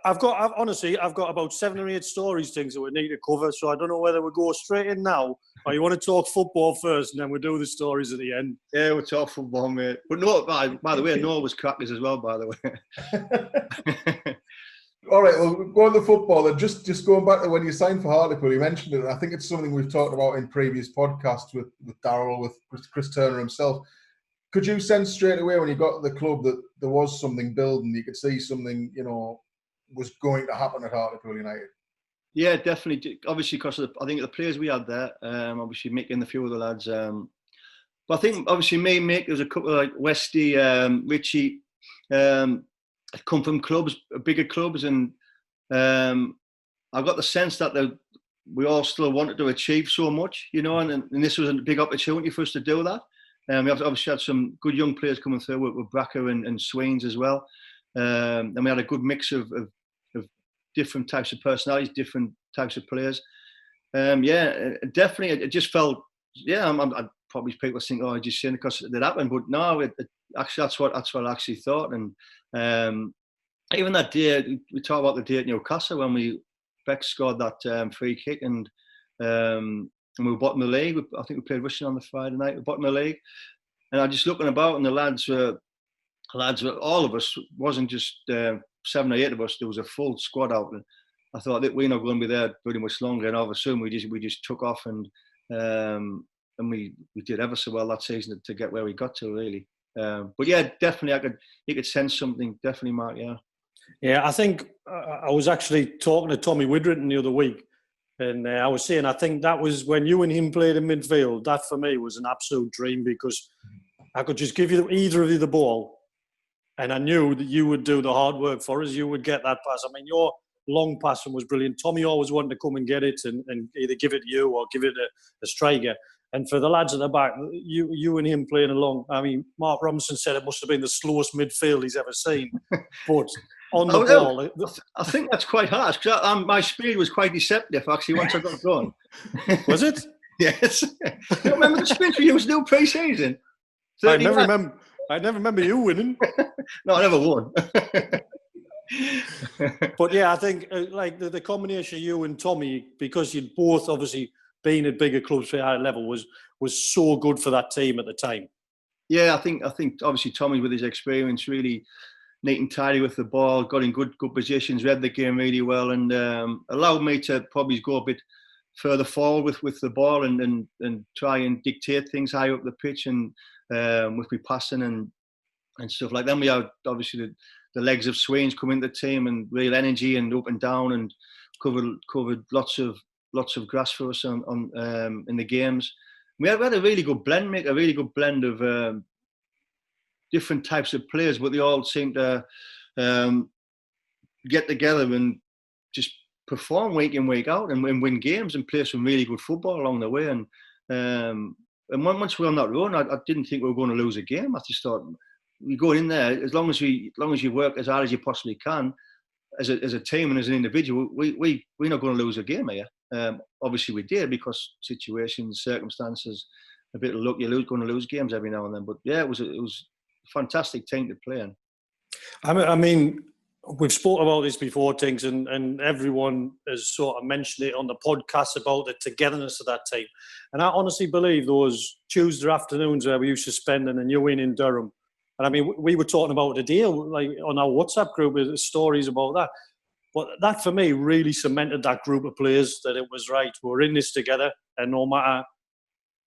I've got about 7 or 8 stories, things that we need to cover. So I don't know whether we go straight in now or you want to talk football first and then we'll do the stories at the end. Yeah, we'll talk football, mate. But no, by the way, Noel was crackers as well, by the way. All right, well, going to the football, and just going back to when you signed for Hartlepool, you mentioned it. And I think it's something we've talked about in previous podcasts with Darryl, with Chris Turner himself. Could you sense straight away when you got to the club that there was something building? You could see something, was going to happen at Hartlepool United. Yeah, definitely. Obviously, because I think the players we had there, obviously Micky and a few other lads. But I think obviously Mick, there's a couple like Westy, Richie, come from clubs, bigger clubs, and I got the sense that we all still wanted to achieve so much, and this was a big opportunity for us to do that. We obviously had some good young players coming through with Bracker and Swains as well. And we had a good mix of different types of personalities, different types of players. Definitely, it just felt, I'd probably people think, oh, I just saying it because it happened. But no, actually, that's what I actually thought. And even that day, we talked about the day at Newcastle when Beck scored that free kick and we were bottom of the league. I think we played Russian on the Friday night. We were bottom of the league. And I just looking about, and the lads were, all of us, wasn't just 7 or 8 of us, there was a full squad out. And I thought that we're not going to be there very much longer. And all of a sudden, we just took off and we did ever so well that season to get where we got to, really. But yeah, definitely, you could sense something, definitely, Mark, yeah. Yeah, I think I was actually talking to Tommy Widrington the other week. And I was saying, I think that was when you and him played in midfield. That for me was an absolute dream because I could just give you either of you the ball, and I knew that you would do the hard work for us. You would get that pass. I mean, your long passing was brilliant. Tommy always wanted to come and get it and either give it to you or give it a striker. And for the lads at the back, you and him playing along. I mean, Mark Robinson said it must have been the slowest midfield he's ever seen, but. On the ball. I think that's quite harsh because my speed was quite deceptive actually once I got going. Was it? Yes. You remember the sprints we used to do pre-season? I never remember. I never remember you winning. No, I never won. But yeah, I think like the combination of you and Tommy, because you'd both obviously been at bigger clubs for high level, was so good for that team at the time. Yeah, I think obviously Tommy, with his experience, really neat and tidy with the ball, got in good positions, read the game really well, and allowed me to probably go a bit further forward with the ball and try and dictate things high up the pitch and with me passing and stuff like that. Then we had obviously the legs of Swains come into the team and real energy and up and down and covered lots of grass for us on in the games. We had a really good blend, Mick, a really good blend of different types of players, but they all seem to get together and just perform week in, week out and win games and play some really good football along the way. And once we were on that run, I didn't think we were going to lose a game. I just thought, we go in there, as long as you work as hard as you possibly can, as a team and as an individual, we're not going to lose a game here. Obviously we did, because situations, circumstances, a bit of luck, you're going to lose games every now and then. But yeah, it was a fantastic team to play in. I mean, we've spoken about this before, Tinks, and everyone has sort of mentioned it on the podcast about the togetherness of that team. And I honestly believe those Tuesday afternoons where we used to spend in the New Inn in Durham, and I mean, we were talking about the deal, like on our WhatsApp group, stories about that. But that for me really cemented that group of players, that it was right, we're in this together, and no matter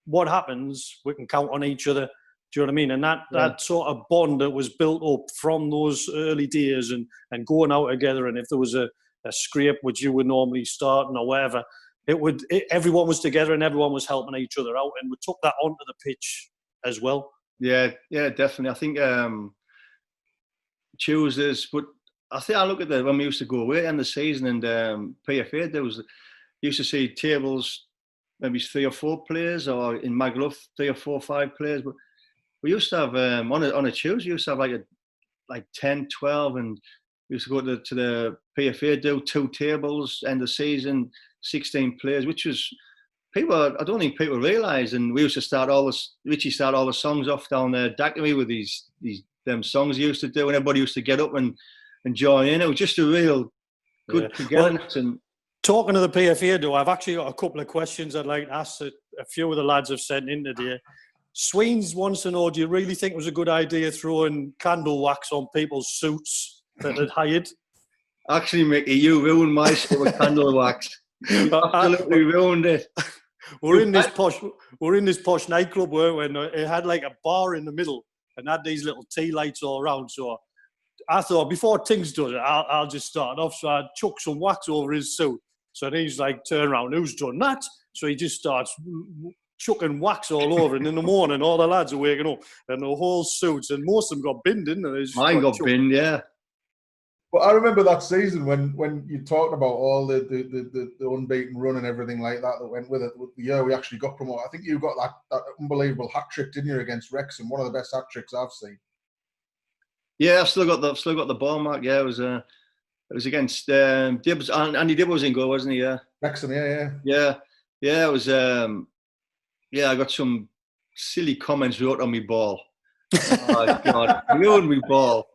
what happens, we can count on each other. Do you know what I mean? And that sort of bond that was built up from those early days and going out together, and if there was a scrape which you would normally start or whatever, everyone was together and everyone was helping each other out, and we took that onto the pitch as well. Yeah, definitely. I think Tuesdays, but I look at when we used to go away in the season and PFA, used to see tables, maybe 3 or 4 players, or in Magluf 3 or 4 or 5 players. But we used to have on a Tuesday, we used to have like 10, 12, and we used to go to the PFA, do 2 tables, end of season, 16 players, which was. I don't think people realise, and we used to Richie started all the songs off down there, Daiquiri, with them songs he used to do, and everybody used to get up and join in. It was just a real good togetherness. Well, talking to the PFA, though, I've actually got a couple of questions I'd like to ask that a few of the lads have sent in today. Sweens wants to know, do you really think it was a good idea throwing candle wax on people's suits that they'd hired? Actually, Mickey, you ruined my suit with candle wax. You absolutely ruined it. We're in this posh nightclub, weren't we? And it had like a bar in the middle and had these little tea lights all around. So I thought, before Tinks does it, I'll just start off. So I chuck some wax over his suit. So then he's like, turn around, who's done that? So he just starts chucking wax all over. And in the morning, all the lads are waking up and the whole suits, and most of them got binned, didn't they? Mine got binned, yeah. But I remember that season when you talked about all the unbeaten run and everything like that went with it. The year we actually got promoted, I think you got that unbelievable hat trick, didn't you, against Wrexham? One of the best hat tricks I've seen. Yeah, I've still got the ball, Mark. Yeah, it was against Dibbs. Andy Dibb was in goal, wasn't he? Yeah. Wrexham, yeah. It was. I got some silly comments wrote on my ball. Oh God, ruined my ball.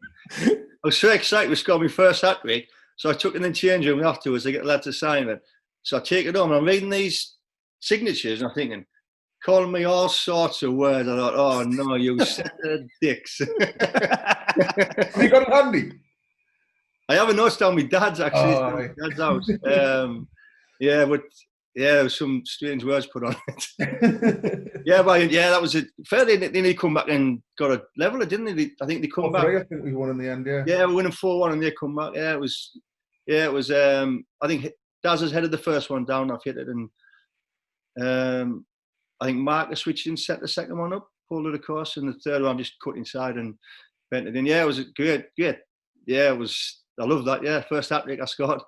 I was so excited we scored my first hat trick, so I took it in the change room afterwards to get the lad to sign it. So I take it home and I'm reading these signatures and I'm thinking, calling me all sorts of words. I thought, oh no, you set of dicks. Have you got it handy? I have a note down my dad's actually. My dad's house. There was some strange words put on it. That was it. Fair, then they come back and got a leveler, didn't they? I think they come back. I think we won in the end, yeah. Yeah, we're winning 4-1 and they come back. It was. I think Daz has headed the first one down. I've hit it, and I think Mark has switched in, set the second one up, pulled it across, and the third one just cut inside and bent it in. Yeah, it was great. Yeah, it was. I love that. Yeah, first hat-trick I scored.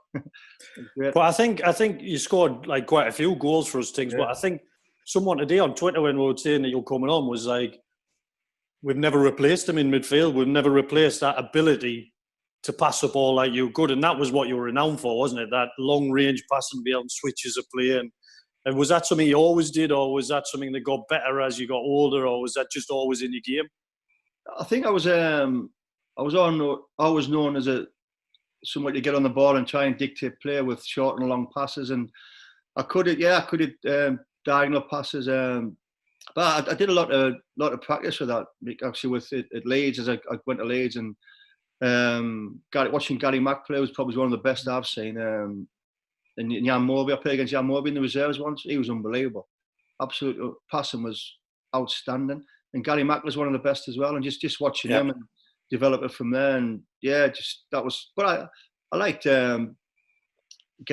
But I think you scored like quite a few goals for us, Tinks. Yeah. But I think someone today on Twitter when we were saying that you're coming on was like, we've never replaced him in midfield. We've never replaced that ability to pass the ball like you could, and that was what you were renowned for, wasn't it? That long-range passing beyond switches of play. And was that something you always did, or was that something that got better as you got older, or was that just always in your game? I think I was always known as someone to get on the ball and try and dictate play with short and long passes, and I could hit diagonal passes. But I did a lot of practice with that. Actually, with it at Leeds, as I went to Leeds, and watching Gary Mack play was probably one of the best I've seen. And Jan Morby, I played against Jan Morby in the reserves once. He was unbelievable. Absolute passing was outstanding. And Gary Mack was one of the best as well. And just watching him and develop it from there. And yeah, just that was. But I liked getting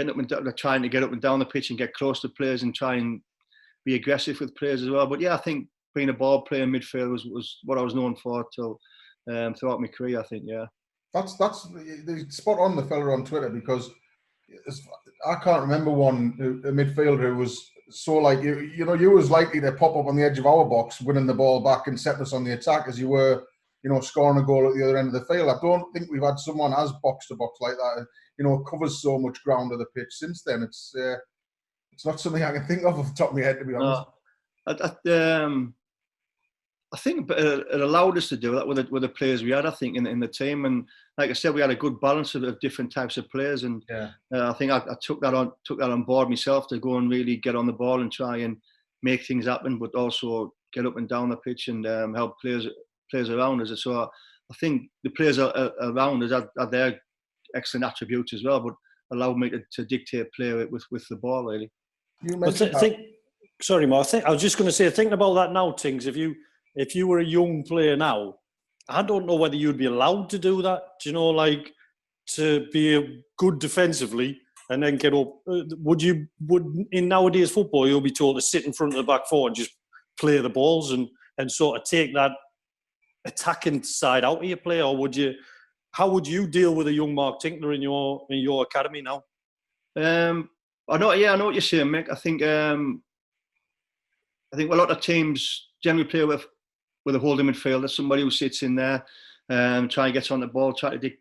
up and trying to get up and down the pitch and get close to players and try and be aggressive with players as well. But yeah, I think being a ball player in midfield was what I was known for till throughout my career. I think that's spot on, the fella on Twitter, because I can't remember a midfielder who was so like you know, you was likely to pop up on the edge of our box, winning the ball back and set us on the attack, as you were, you know, scoring a goal at the other end of the field. I don't think we've had someone as box to box like that. You know, covers so much ground of the pitch since then. It's not something I can think of off the top of my head, to be honest. I think it allowed us to do that with the players we had, I think, in the team. And like I said, we had a good balance of different types of players. And I think I took that on board myself, to go and really get on the ball and try and make things happen, but also get up and down the pitch and help players around us. So I think the players around us are their excellent attributes as well, but allowed me to dictate play with the ball, really. Sorry, Mark. I was just going to say, thinking about that now, Tinks, if you were a young player now, I don't know whether you'd be allowed to do that. Do you know, like, to be good defensively and then get up? Would in nowadays football, you'll be told to sit in front of the back four and just play the balls and sort of take that attacking side out of your play, or would you? How would you deal with a young Mark Tinkler in your academy now? I know what you're saying, Mick. I think a lot of teams generally play with a holding midfielder, somebody who sits in there, try and gets on the ball, try to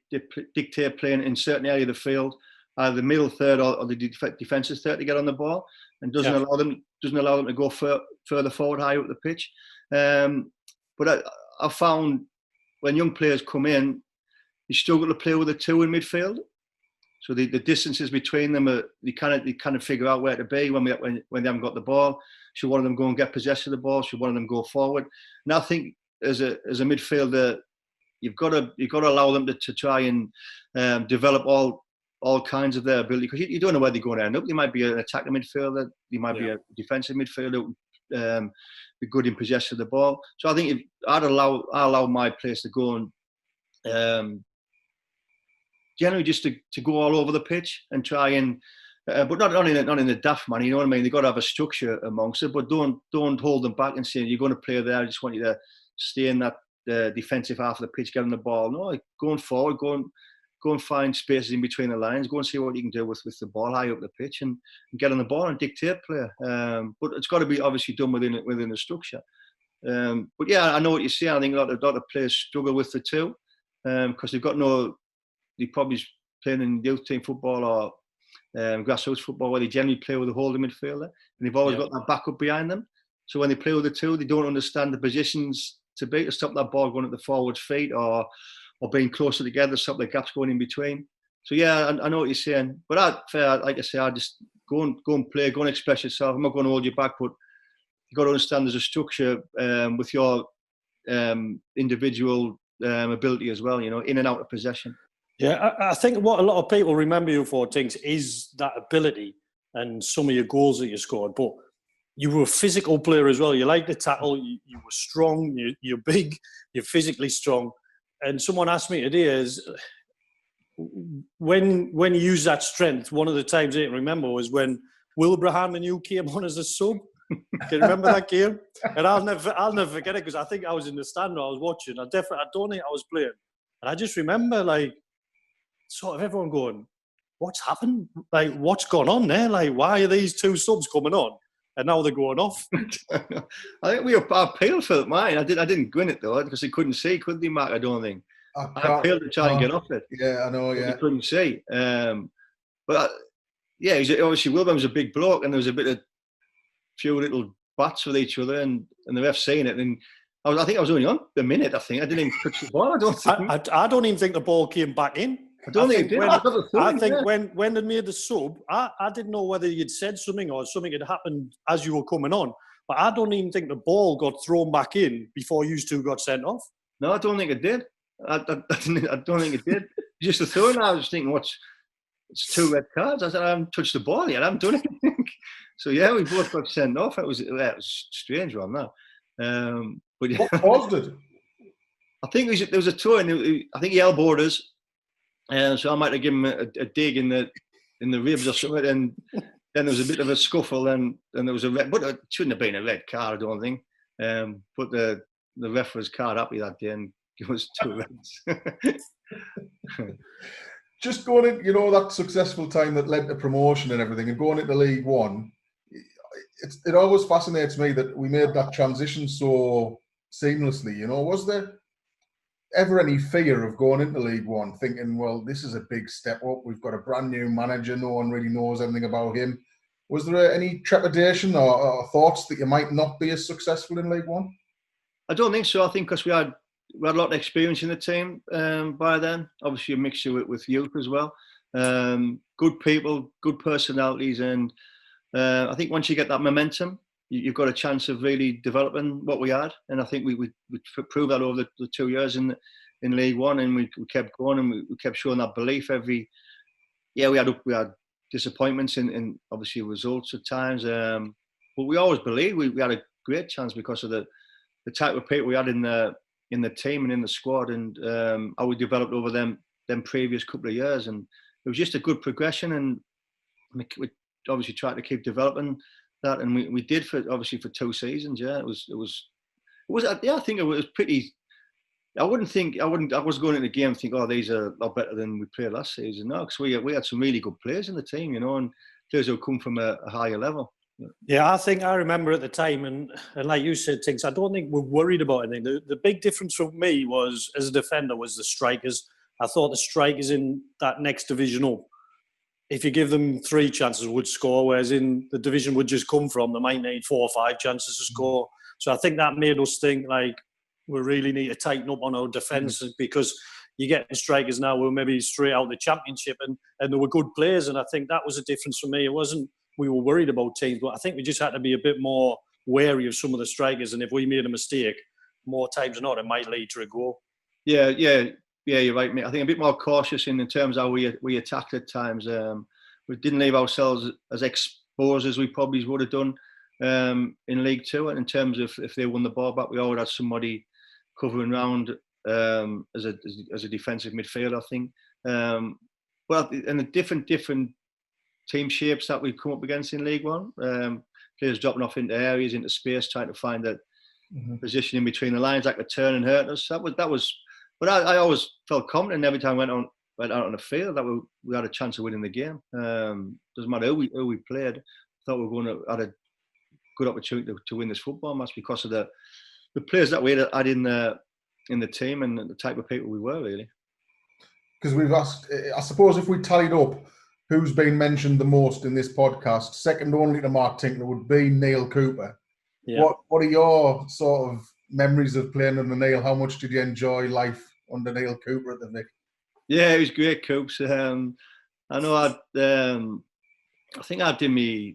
dictate playing in certain area of the field, either the middle third or the defensive third, to get on the ball, and doesn't allow them to go further forward, higher up the pitch. But I found when young players come in, you struggle to play with the two in midfield. So the distances between them, they kind of figure out where to be when they haven't got the ball. Should one of them go and get possession of the ball? Should one of them go forward? And I think as a midfielder, you've got to allow them to try and develop all kinds of their ability, because you don't know where they're going to end up. They might be an attacking midfielder, they might be a defensive midfielder, be good in possession of the ball. So I think I'd allow my players to go and generally just to go all over the pitch and try and, but not in a daft manner. You know what I mean? They've got to have a structure amongst it, but don't hold them back and say you're going to play there. I just want you to stay in that defensive half of the pitch, get on the ball. No, going forward, go and find spaces in between the lines. Go and see what you can do with the ball high up the pitch and get on the ball and dictate play. But it's got to be obviously done within the structure. But yeah, I know what you're saying. I think a lot of players struggle with the two because they probably playing in youth team football or grassroots football, where they generally play with a holding midfielder, and they've always got that backup behind them. So when they play with the two, they don't understand the positions to stop that ball going at the forward's feet or being closer together to stop the gaps going in between. So yeah, I know what you're saying. But like I say, I just go and play, go and express yourself. I'm not going to hold you back, but you've got to understand there's a structure with your individual ability as well, you know, in and out of possession. Yeah, I think what a lot of people remember you for, Tinks, is that ability and some of your goals that you scored. But you were a physical player as well. You liked to tackle. You were strong. You're big. You're physically strong. And someone asked me today is when you use that strength. One of the times I remember was when Wilbraham and you came on as a sub. Can you remember that game? And I'll never forget it, because I think I was in the stand when I was watching. I don't think I was playing. And I just remember, like, sort of everyone going, what's happened? Like, what's gone on there? Like, why are these two subs coming on? And now they're going off. I think we were pale for mine. I didn't win it though, because they couldn't see, could they, Mark? I don't think. I failed to try and get off it. Yeah, I know, yeah. They couldn't see. Yeah, obviously Wilbraham was a big bloke, and there was a few little bats with each other, and the ref saying it, and I think I was only on a minute. I think I didn't even touch the ball. I don't think. I don't even think the ball came back in. I don't think it did. I think when they made the sub, I didn't know whether you'd said something or something had happened as you were coming on. But I don't even think the ball got thrown back in before you two got sent off. No, I don't think it did. I don't think it did. Just the throw. I was thinking, it's 2 red cards. I said, I haven't touched the ball yet. I haven't done anything. So yeah, we both got sent off. It was a strange one, that. But yeah, what caused it? I think there was a throw, and I think he elbowed us, so I might have given him a dig in the ribs or something. And then there was a bit of a scuffle, and there was a red. But it shouldn't have been a red card, I don't think. But the ref was card happy that day and gave us 2 reds. Just going in, that successful time that led to promotion and everything, and going into League One, it always fascinates me that we made that transition so seamlessly. Was there ever any fear of going into League One, thinking, well, this is a big step up, we've got a brand new manager, no one really knows anything about him? Was there any trepidation or thoughts that you might not be as successful in League One? I don't think so. I think because we had a lot of experience in the team by then. Obviously, a mixture with youth as well. Good people, good personalities, and I think once you get that momentum, you've got a chance of really developing what we had. And I think we proved that over the 2 years in League One, and we kept going, and we kept showing that belief every. Yeah, we had disappointments in obviously results at times, but we always believed we had a great chance because of the type of people we had in the team and in the squad, and how we developed over them previous couple of years. And it was just a good progression, and we obviously tried to keep developing that, and we did for 2 seasons. Yeah, it was yeah, I think it was pretty. I wasn't going into the game and think, oh, these are a lot better than we played last season. No, because we had some really good players in the team, and players who come from a higher level. Yeah, I remember at the time, and like you said, Tinks, I don't think we're worried about anything. The big difference for me was, as a defender, was the strikers. I thought the strikers in that next division up, if you give them 3 chances, would score, whereas in the division would just come from, they might need 4 or 5 chances to score. So I think that made us think, like, we really need to tighten up on our defence, because you get strikers now who are maybe straight out of the Championship, and they were good players, and I think that was a difference for me. It wasn't we were worried about teams, but I think we just had to be a bit more wary of some of the strikers, and if we made a mistake, more times than not, it might lead to a goal. Yeah, you're right, mate. I think a bit more cautious in terms of how we attacked at times. We didn't leave ourselves as exposed as we probably would have done in League Two. And in terms of if they won the ball back, we always had somebody covering round as a defensive midfielder, I think. Well, and the different team shapes that we've come up against in League One. Players dropping off into areas, into space, trying to find that position in between the lines that could turn and hurt us. That was. But I always felt confident every time I went out on the field that we had a chance of winning the game. Doesn't matter who we played. I thought we were going to had a good opportunity to win this football match because of the players that we had in the team and the type of people we were, really. Because we've asked, I suppose, if we tallied up who's been mentioned the most in this podcast, second only to Mark Tinkler would be Neil Cooper. Yeah. What are your sort of memories of playing under Neil? How much did you enjoy life under Neil Cooper at the Vic? Yeah, it was great, Coops. I know I think I did my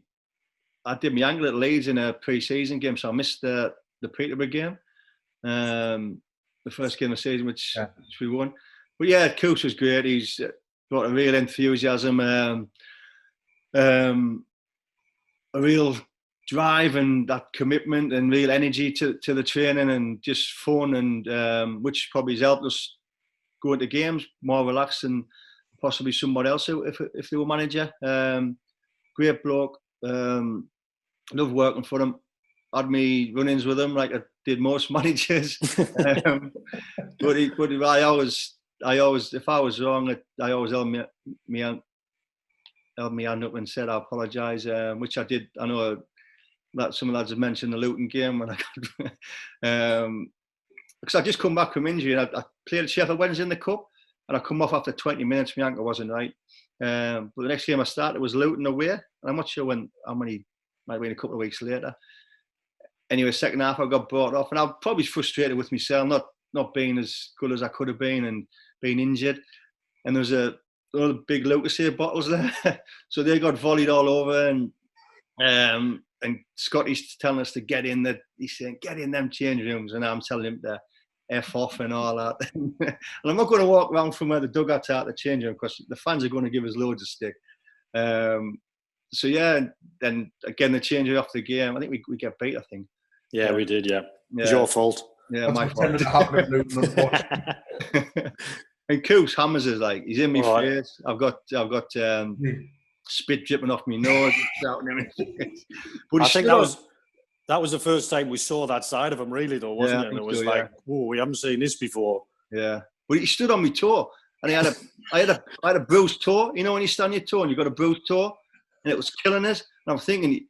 ankle at Leeds in a pre-season game, so I missed the Peterborough game, the first game of the season, which we won. But yeah, Coops was great. He's got a real enthusiasm, a real drive and that commitment and real energy to the training and just fun, and which probably has helped us go into games more relaxed than possibly somebody else if they were manager. Great bloke. Loved working for him. Had me run-ins with him like I did most managers. But I always, if I was wrong, I always held me hand up and said I apologise, which I did. I know that some of the lads have mentioned the Luton game when I got, because I just come back from injury and I played at Sheffield Wednesday in the Cup and I come off after 20 minutes. My ankle wasn't right. But the next game I started was Luton away. And I'm not sure how many, might have been a couple of weeks later. anyway, second half I got brought off, and I was probably frustrated with myself, not being as good as I could have been and being injured. And there was a big Lucasade bottles there, so they got volleyed all over, and Scotty's telling us to get in. He's saying, get in them change rooms, and I'm telling him to F off and all that. And I'm not going to walk around from where the dugouts are to change room because the fans are going to give us loads of stick. So yeah, then again the change after the game. I think we get beat. I think. Yeah, we did. Yeah, it's your fault. Yeah, That's my fault. And Coops hammers us like he's in my face. I've got spit dripping off my nose. But I think that was the first time we saw that side of him, really, though, wasn't it? And it was whoa, we haven't seen this before. Yeah, but he stood on my toe, and I had a bruised toe. You know, when you stand on your toe and you've got a bruised toe, and it was killing us. And I'm thinking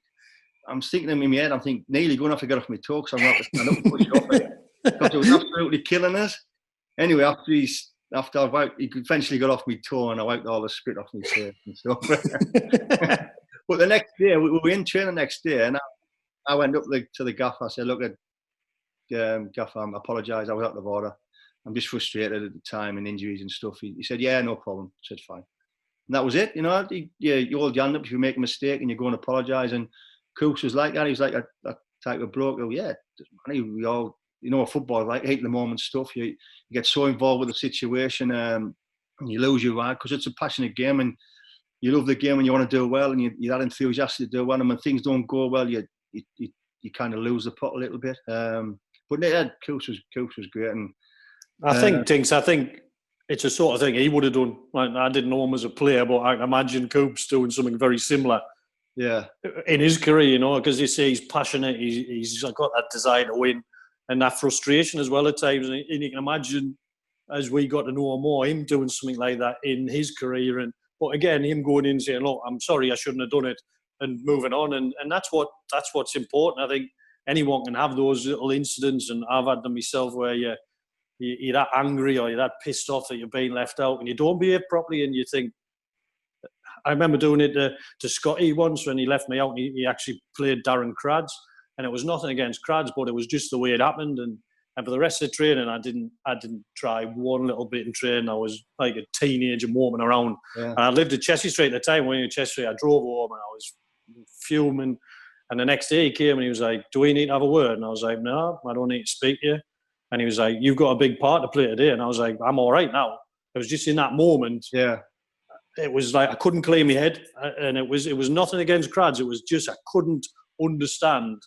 in my head, I'm thinking, nearly going to have to get off my toe because I'm going to have to stand up and push it off it. Because it was absolutely killing us. Anyway, after he eventually got off my toe and I wiped all the spit off my face and stuff. But the next day, we were in training the next day, and I went up to the gaffer. I said, look, gaffer, I apologise. I was out of order. I'm just frustrated at the time and injuries and stuff. He said, yeah, no problem. I said, fine. And that was it. You know, you hold your hand up if you make a mistake and you go and apologise. And Cooks was like that. He was like that type of bloke. Oh, yeah, we all, you know, football, like hate the moment stuff. You get so involved with the situation and you lose your ride because it's a passionate game and you love the game and you want to do well and you're that enthusiastic to do well. And when things don't go well, you kind of lose the pot a little bit. But yeah, Coops was great. And I think Tinks, it's a sort of thing he would have done. Like, I didn't know him as a player, but I imagine Coops doing something very similar. Yeah, in his career, you know, because you see he's passionate. He's got that desire to win. And that frustration as well at times. And you can imagine, as we got to know more, him doing something like that in his career. But again, him going in and saying, look, I'm sorry, I shouldn't have done it, and moving on. And that's what's important. I think anyone can have those little incidents, and I've had them myself, where you're that angry or you're that pissed off that you're being left out and you don't behave properly, and you think, I remember doing it to Scotty once when he left me out, and he actually played Darren Crads. And it was nothing against Crads, but it was just the way it happened. And for the rest of the training, I didn't try one little bit in training. I was like a teenager moping around. Yeah. And I lived at Chelsea Street at the time. When we were at Chelsea Street, I drove home and I was fuming. And the next day he came and he was like, do we need to have a word? And I was like, no, I don't need to speak to you. And he was like, you've got a big part to play today. And I was like, I'm all right now. It was just in that moment. Yeah. It was like I couldn't clear my head. And it was nothing against Crads. It was just I couldn't understand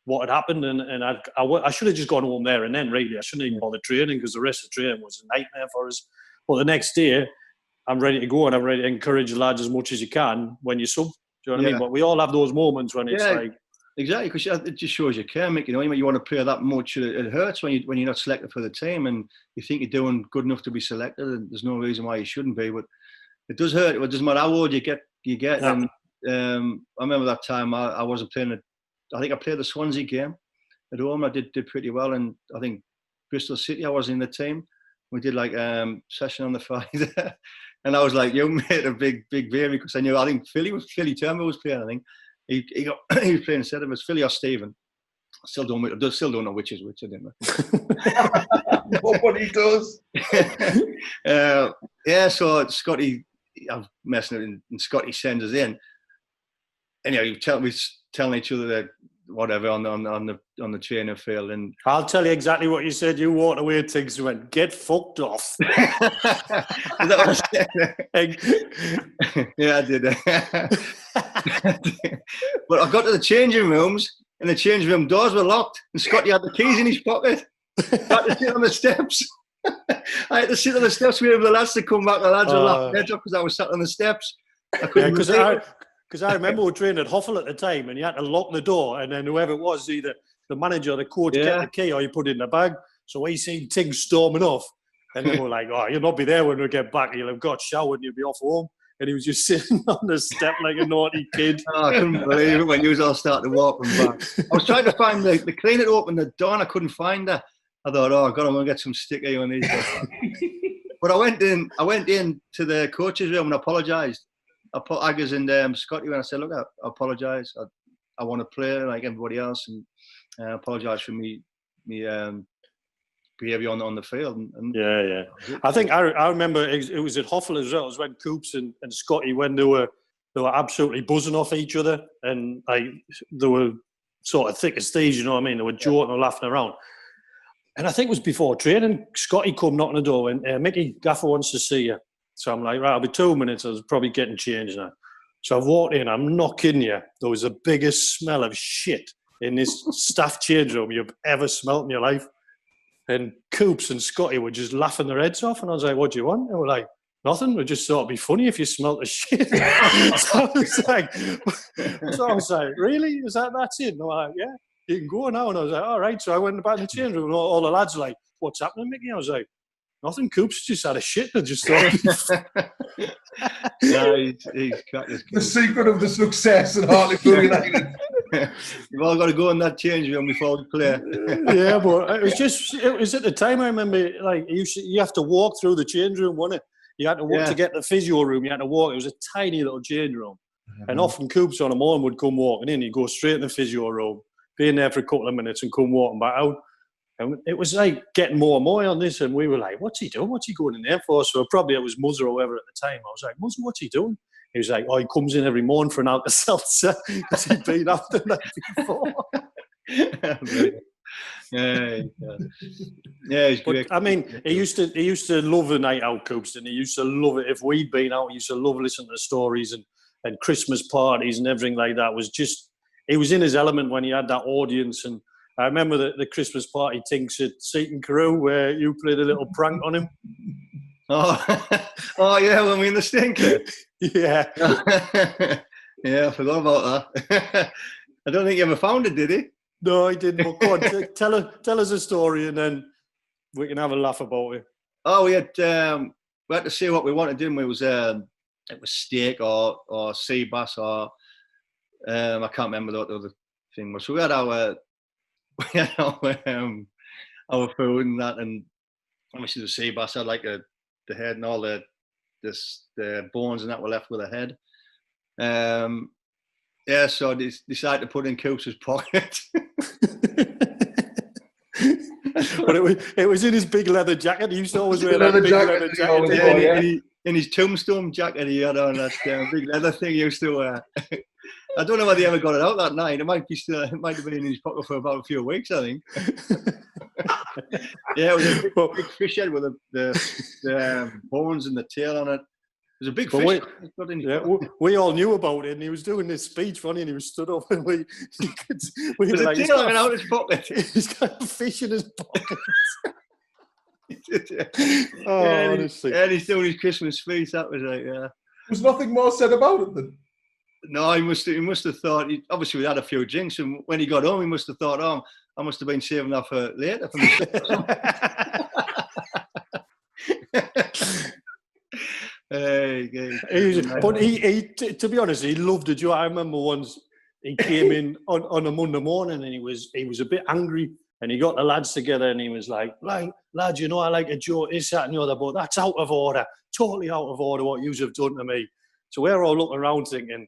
what had happened, and I should have just gone home there and then, really. I shouldn't even bother training because the rest of the training was a nightmare for us. But the next day, I'm ready to go and I'm ready to encourage the lads as much as you can when you sub. Do you know what I mean? But we all have those moments when it's like... Exactly, because it just shows you care, Mick. You know, you want to play that much. It hurts when you're not selected for the team and you think you're doing good enough to be selected, and there's no reason why you shouldn't be. But it does hurt. It doesn't matter how old you get. Yeah. And I remember that time I wasn't playing I think I played the Swansea game at home. I did pretty well, and I think Bristol City, I was in the team. We did like session on the Friday, and I was like, "You made a big baby," because I knew. I think Philly Turnbull was playing. I think he was playing instead of us, Philly or Stephen. I still don't know which is which. I didn't know. Nobody does. Yeah, so Scotty, I'm messing it, and Scotty sends us in. Anyway, we're telling each other that whatever on the training field, and I'll tell you exactly what you said. You walked away, Tinks, and went, "Get fucked off." Is that what I said? Yeah, I did. But I got to the changing rooms, and the changing room doors were locked, and Scotty had the keys in his pocket. I had to sit on the steps. I had to sit on the steps waiting for the lads to come back. The lads were laughing their heads off because I was sat on the steps. Because I remember we were training at Hoffel at the time, and you had to lock the door, and then whoever it was, either the manager or the coach kept the key, or you put it in the bag. So we seen Tinks storming off, and then we're like, "Oh, you'll not be there when we get back. You'll have got showered and you'll be off home." And he was just sitting on the step like a naughty kid. Oh, I couldn't believe it when you all started walking back. I was trying to find the cleaner to open the door, and I couldn't find her. I thought, "Oh God, I'm gonna get some sticky on these." But I went in to the coach's room and apologised. I put Aggers and Scotty when I said, "Look, I apologise. I want to play like everybody else, and apologise for me behaviour on the field. And yeah. I think I remember it was at Hoffel as well. It was when Coops and Scotty, when they were absolutely buzzing off each other, and like they were sort of thick as thieves, you know what I mean? They were joking or laughing around. And I think it was before training, Scotty come knocking the door and Micky, Gaffer wants to see you. So I'm like, right, I'll be 2 minutes. I was probably getting changed now. So I've walked in, I'm not kidding you. There was the biggest smell of shit in this staff change room you've ever smelt in your life. And Coops and Scotty were just laughing their heads off. And I was like, what do you want? And they were like, nothing. We just thought it'd be funny if you smelt the shit. So I was like, really? That's it? And they were like, yeah, you can go now. And I was like, all right. So I went back in the change room and all the lads were like, what's happening, Micky? I was like, nothing. Coops just had a shit. I just thought. No, he's cracked his The secret of the success at Hartlepool United. You've all got to go in that change room before we play. Yeah, but it was at the time, I remember, like, you have to walk through the change room, wasn't it? You had to walk to get the physio room. You had to walk. It was a tiny little change room. Mm-hmm. And often Coops on a morning would come walking in. He'd go straight in the physio room, be in there for a couple of minutes and come walking back out. And it was like getting more and more on this. And we were like, what's he doing? What's he going in there for? So probably it was Muzzer or whoever at the time. I was like, Muzzer, what's he doing? He was like, oh, he comes in every morning for an Alka-Seltzer because he'd been up the night before. Yeah, he's great. But, I mean, he used to love a night out, Coops, and he used to love it. If we'd been out, he used to love listening to the stories and Christmas parties and everything like that. He was in his element when he had that audience. And I remember the Christmas party Tinks at Seaton Carew where you played a little prank on him. Oh yeah, when we in the stinker. Yeah. Yeah, I forgot about that. I don't think he ever found it, did he? No, he didn't. But go on, tell us a story and then we can have a laugh about it. Oh, we had to see what we wanted, didn't we? It was steak or sea bass or I can't remember what the other thing was. So we had our food and that, and obviously the sea bass had like the head and all the bones and that were left with the head. Yeah, so I decided to put in Coops' pocket. But it was in his big leather jacket. He used to always wear that big leather jacket. In his tombstone jacket he had on, that big leather thing he used to wear. I don't know whether he ever got it out that night. It might have been in his pocket for about a few weeks, I think. Yeah, it was a big fish head with the bones and the tail on it. It was a big fish. We all knew about it, and he was doing this speech funny, and he was stood up, and we were like, he's got out of his pocket. He's got a fish in his pocket. Honestly. And he's doing his Christmas speech. That was like, yeah. There's nothing more said about it then. No, he must have thought. Obviously, we had a few drinks, and when he got home, he must have thought, "Oh, I must have been saving that for later." But he, to be honest, he loved it. I remember once he came in on a Monday morning, and he was a bit angry, and he got the lads together, and he was like, lads, you know, I like a joke, this, that, and the other, but that's out of order, totally out of order what yous have done to me. So we're all looking around thinking,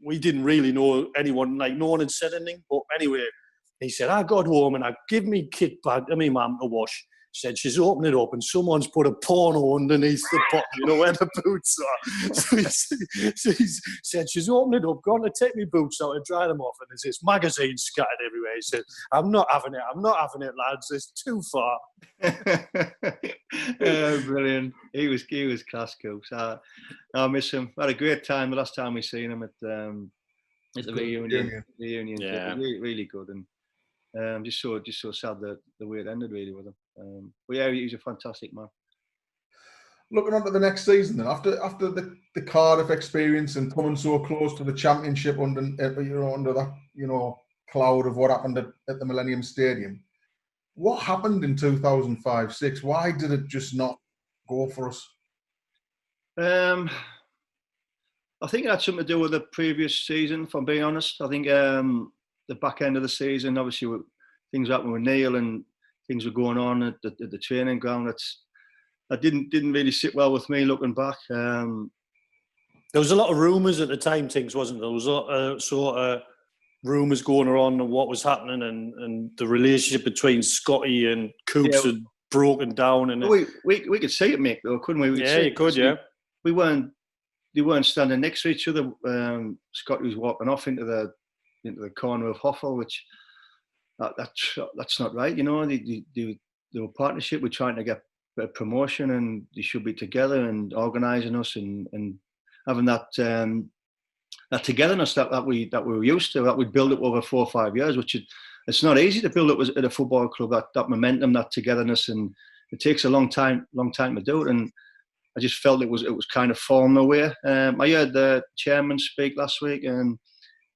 we didn't really know anyone, like no one had said anything. But anyway, he said, I got home and I give me kit bag to me mum to wash. Said she's opened it up and someone's put a porno underneath the bottom, you know, where the boots are. So he said she's opened it up, gone to take me boots out and dry them off, and there's this magazine scattered everywhere. He said, I'm not having it, lads. It's too far. Brilliant. He was class, Coops. I miss him. I had a great time the last time we seen him at the reunion. Yeah. Really good, and just so sad that the way it ended really with him. But yeah, he's a fantastic man. Looking on to the next season, then after the Cardiff experience and coming so close to the Championship under that cloud of what happened at the Millennium Stadium, what happened in 2005-06? Why did it just not go for us? I think it had something to do with the previous season. If I'm being honest, I think the back end of the season, obviously things happened with Neil and things were going on at the training ground. That didn't really sit well with me looking back. There was a lot of rumours at the time, Tinks, wasn't there? There was a lot of sort of rumours going around and what was happening, and the relationship between Scotty and Coops had broken down. And we could see it, Mick, though, couldn't we? Yeah, you could, yeah. They weren't standing next to each other. Scotty was walking off into the corner of Hoffel, which that's not right. You know, they were partnership. We're trying to get a promotion, and they should be together and organising us and having that togetherness that we were used to, that we built up over 4 or 5 years. Which it's not easy to build up at a football club, that momentum, that togetherness, and it takes a long time to do it. And I just felt it was kind of falling away. I heard the chairman speak last week and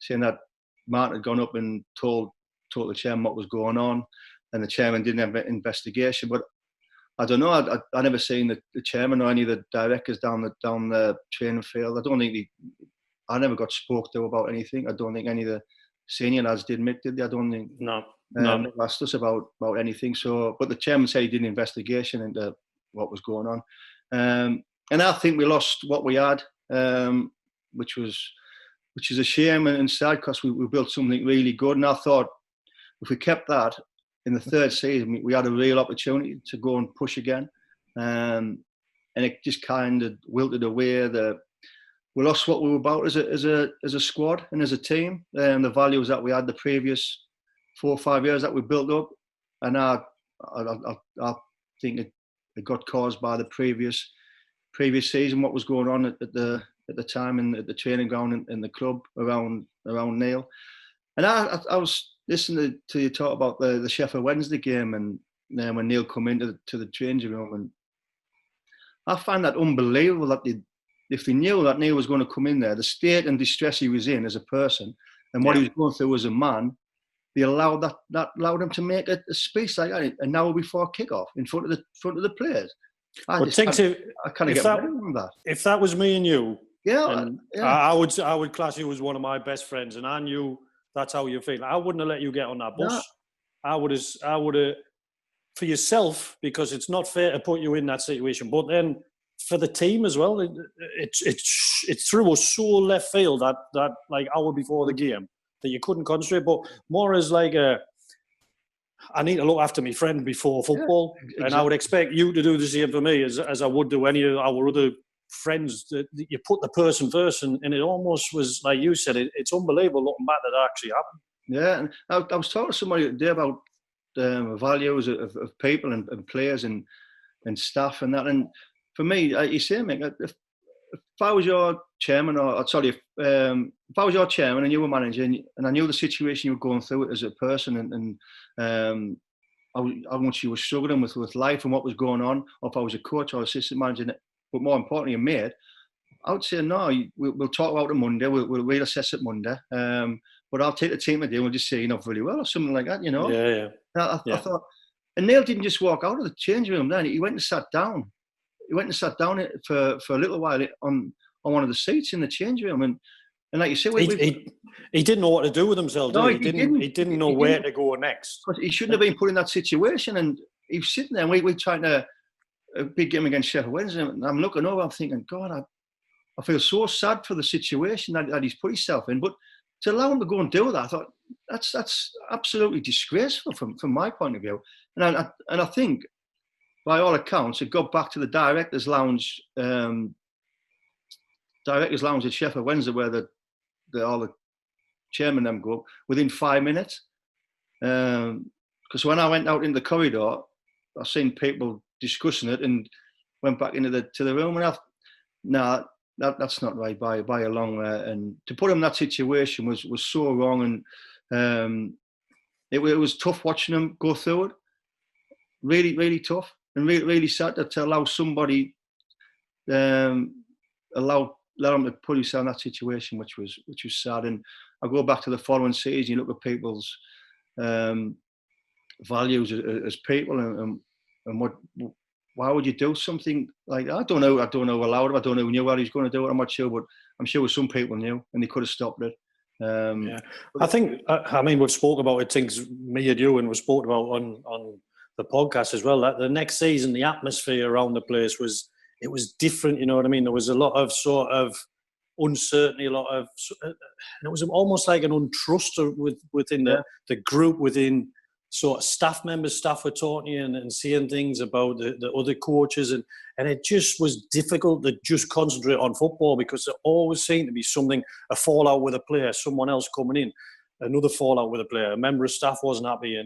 saying that Mark had gone up and told the chairman what was going on, and the chairman didn't have an investigation. But I don't know. I never seen the chairman or any of the directors down the training field. I don't think I never got spoke to about anything. I don't think any of the senior lads did they? I don't think. No. They asked us about anything. So, but the chairman said he did an investigation into what was going on. And I think we lost what we had, which is a shame and sad, because we built something really good. And I thought if we kept that in the third season, we had a real opportunity to go and push again. And it just kind of wilted away. We lost what we were about as a squad and as a team, and the values that we had the previous 4 or 5 years that we built up. And I think it got caused by the previous season, what was going on at the time and at the training ground in the club around Neil. And I was listening to you talk about the Sheffield Wednesday game, and then when Neil come into the changing room, and I find that unbelievable that if they knew that Neil was going to come in there, the state and distress he was in as a person and what he was going through as a man, they allowed him to make a speech like that an hour before kick-off in front of the players. I kind of get around that. If that was me and you, yeah. I would class you as one of my best friends, and I knew that's how you feel. I wouldn't have let you get on that bus. No. I would have, for yourself, because it's not fair to put you in that situation. But then for the team as well, it threw us so left field that like hour before the game that you couldn't concentrate. But more as like I need to look after my friend before football, exactly. And I would expect you to do the same for me as I would do any of our other friends. That you put the person first, and it almost was like you said. It's unbelievable looking back that actually happened. Yeah, and I was talking to somebody today about values of people and players and staff and that. And for me, you say, Mick, if I was your chairman, if I was your chairman and you were manager, and I knew the situation you were going through as a person, and how much you were struggling with life and what was going on, or if I was a coach or assistant manager, but more importantly, a mate, I would say no. We'll talk about it Monday. We'll reassess it Monday. But I'll take the team today and we'll just say you're not very well or something like that. You know. Yeah. I thought, and Neil didn't just walk out of the changing room. Then he went and sat down. He went and sat down for a little while on one of the seats in the changing room, and like you said, he didn't know what to do with himself. No, he didn't know where to go next. He shouldn't have been put in that situation, and he was sitting there. And we're trying to a big game against Sheffield Wednesday, and I'm looking over. I'm thinking, God, I feel so sad for the situation that he's put himself in. But to allow him to go and do that, I thought that's absolutely disgraceful from my point of view. And I think, by all accounts, it got back to the directors' lounge at Sheffield Wednesday, where all the chairmen them go up within 5 minutes. Because when I went out in the corridor, I seen people discussing it and went back into the room, and that's not right by a long way. And to put him in that situation was so wrong, and it was tough watching him go through it. Really, really tough, and really, really sad to allow somebody let him to put himself in that situation, which was sad. And I go back to the following season. You look at people's values as people, and why would you do something like that? I don't know allowed him. I don't know who knew what he was going to do it. I'm not sure, but I'm sure some people knew, and they could have stopped it. I think, we've spoken about it, Tinks, me and you, and we've spoken about on the podcast as well, that the next season, the atmosphere around the place was different, you know what I mean? There was a lot of sort of uncertainty, a lot of, and it was almost like an untrust within the group, within sort of staff members. Staff were talking to you and saying things about the other coaches, and it just was difficult to just concentrate on football, because there always seemed to be something, a fallout with a player, someone else coming in, another fallout with a player, a member of staff wasn't happy,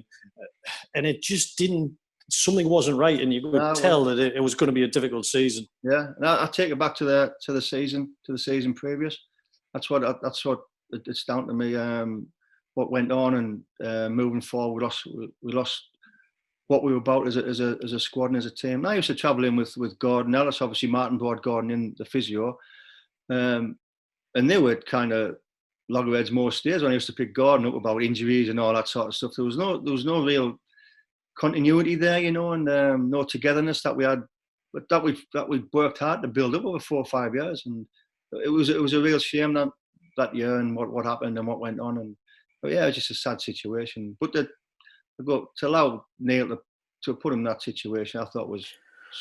and it just didn't. Something wasn't right, and you could tell that it was going to be a difficult season. Yeah, and I take it back to the season previous. That's what it's down to me. What went on, and moving forward, we lost what we were about as a squad and as a team. And I used to travel in with Gordon Ellis. Obviously, Martin brought Gordon in, the physio, and they were kind of loggerheads most days when I used to pick Gordon up about injuries and all that sort of stuff. There was no real continuity there, you know, and no togetherness that we had, but that we worked hard to build up over 4 or 5 years, and it was a real shame that year and what happened and what went on, but yeah, it's just a sad situation. But to allow Neil to put him in that situation, I thought was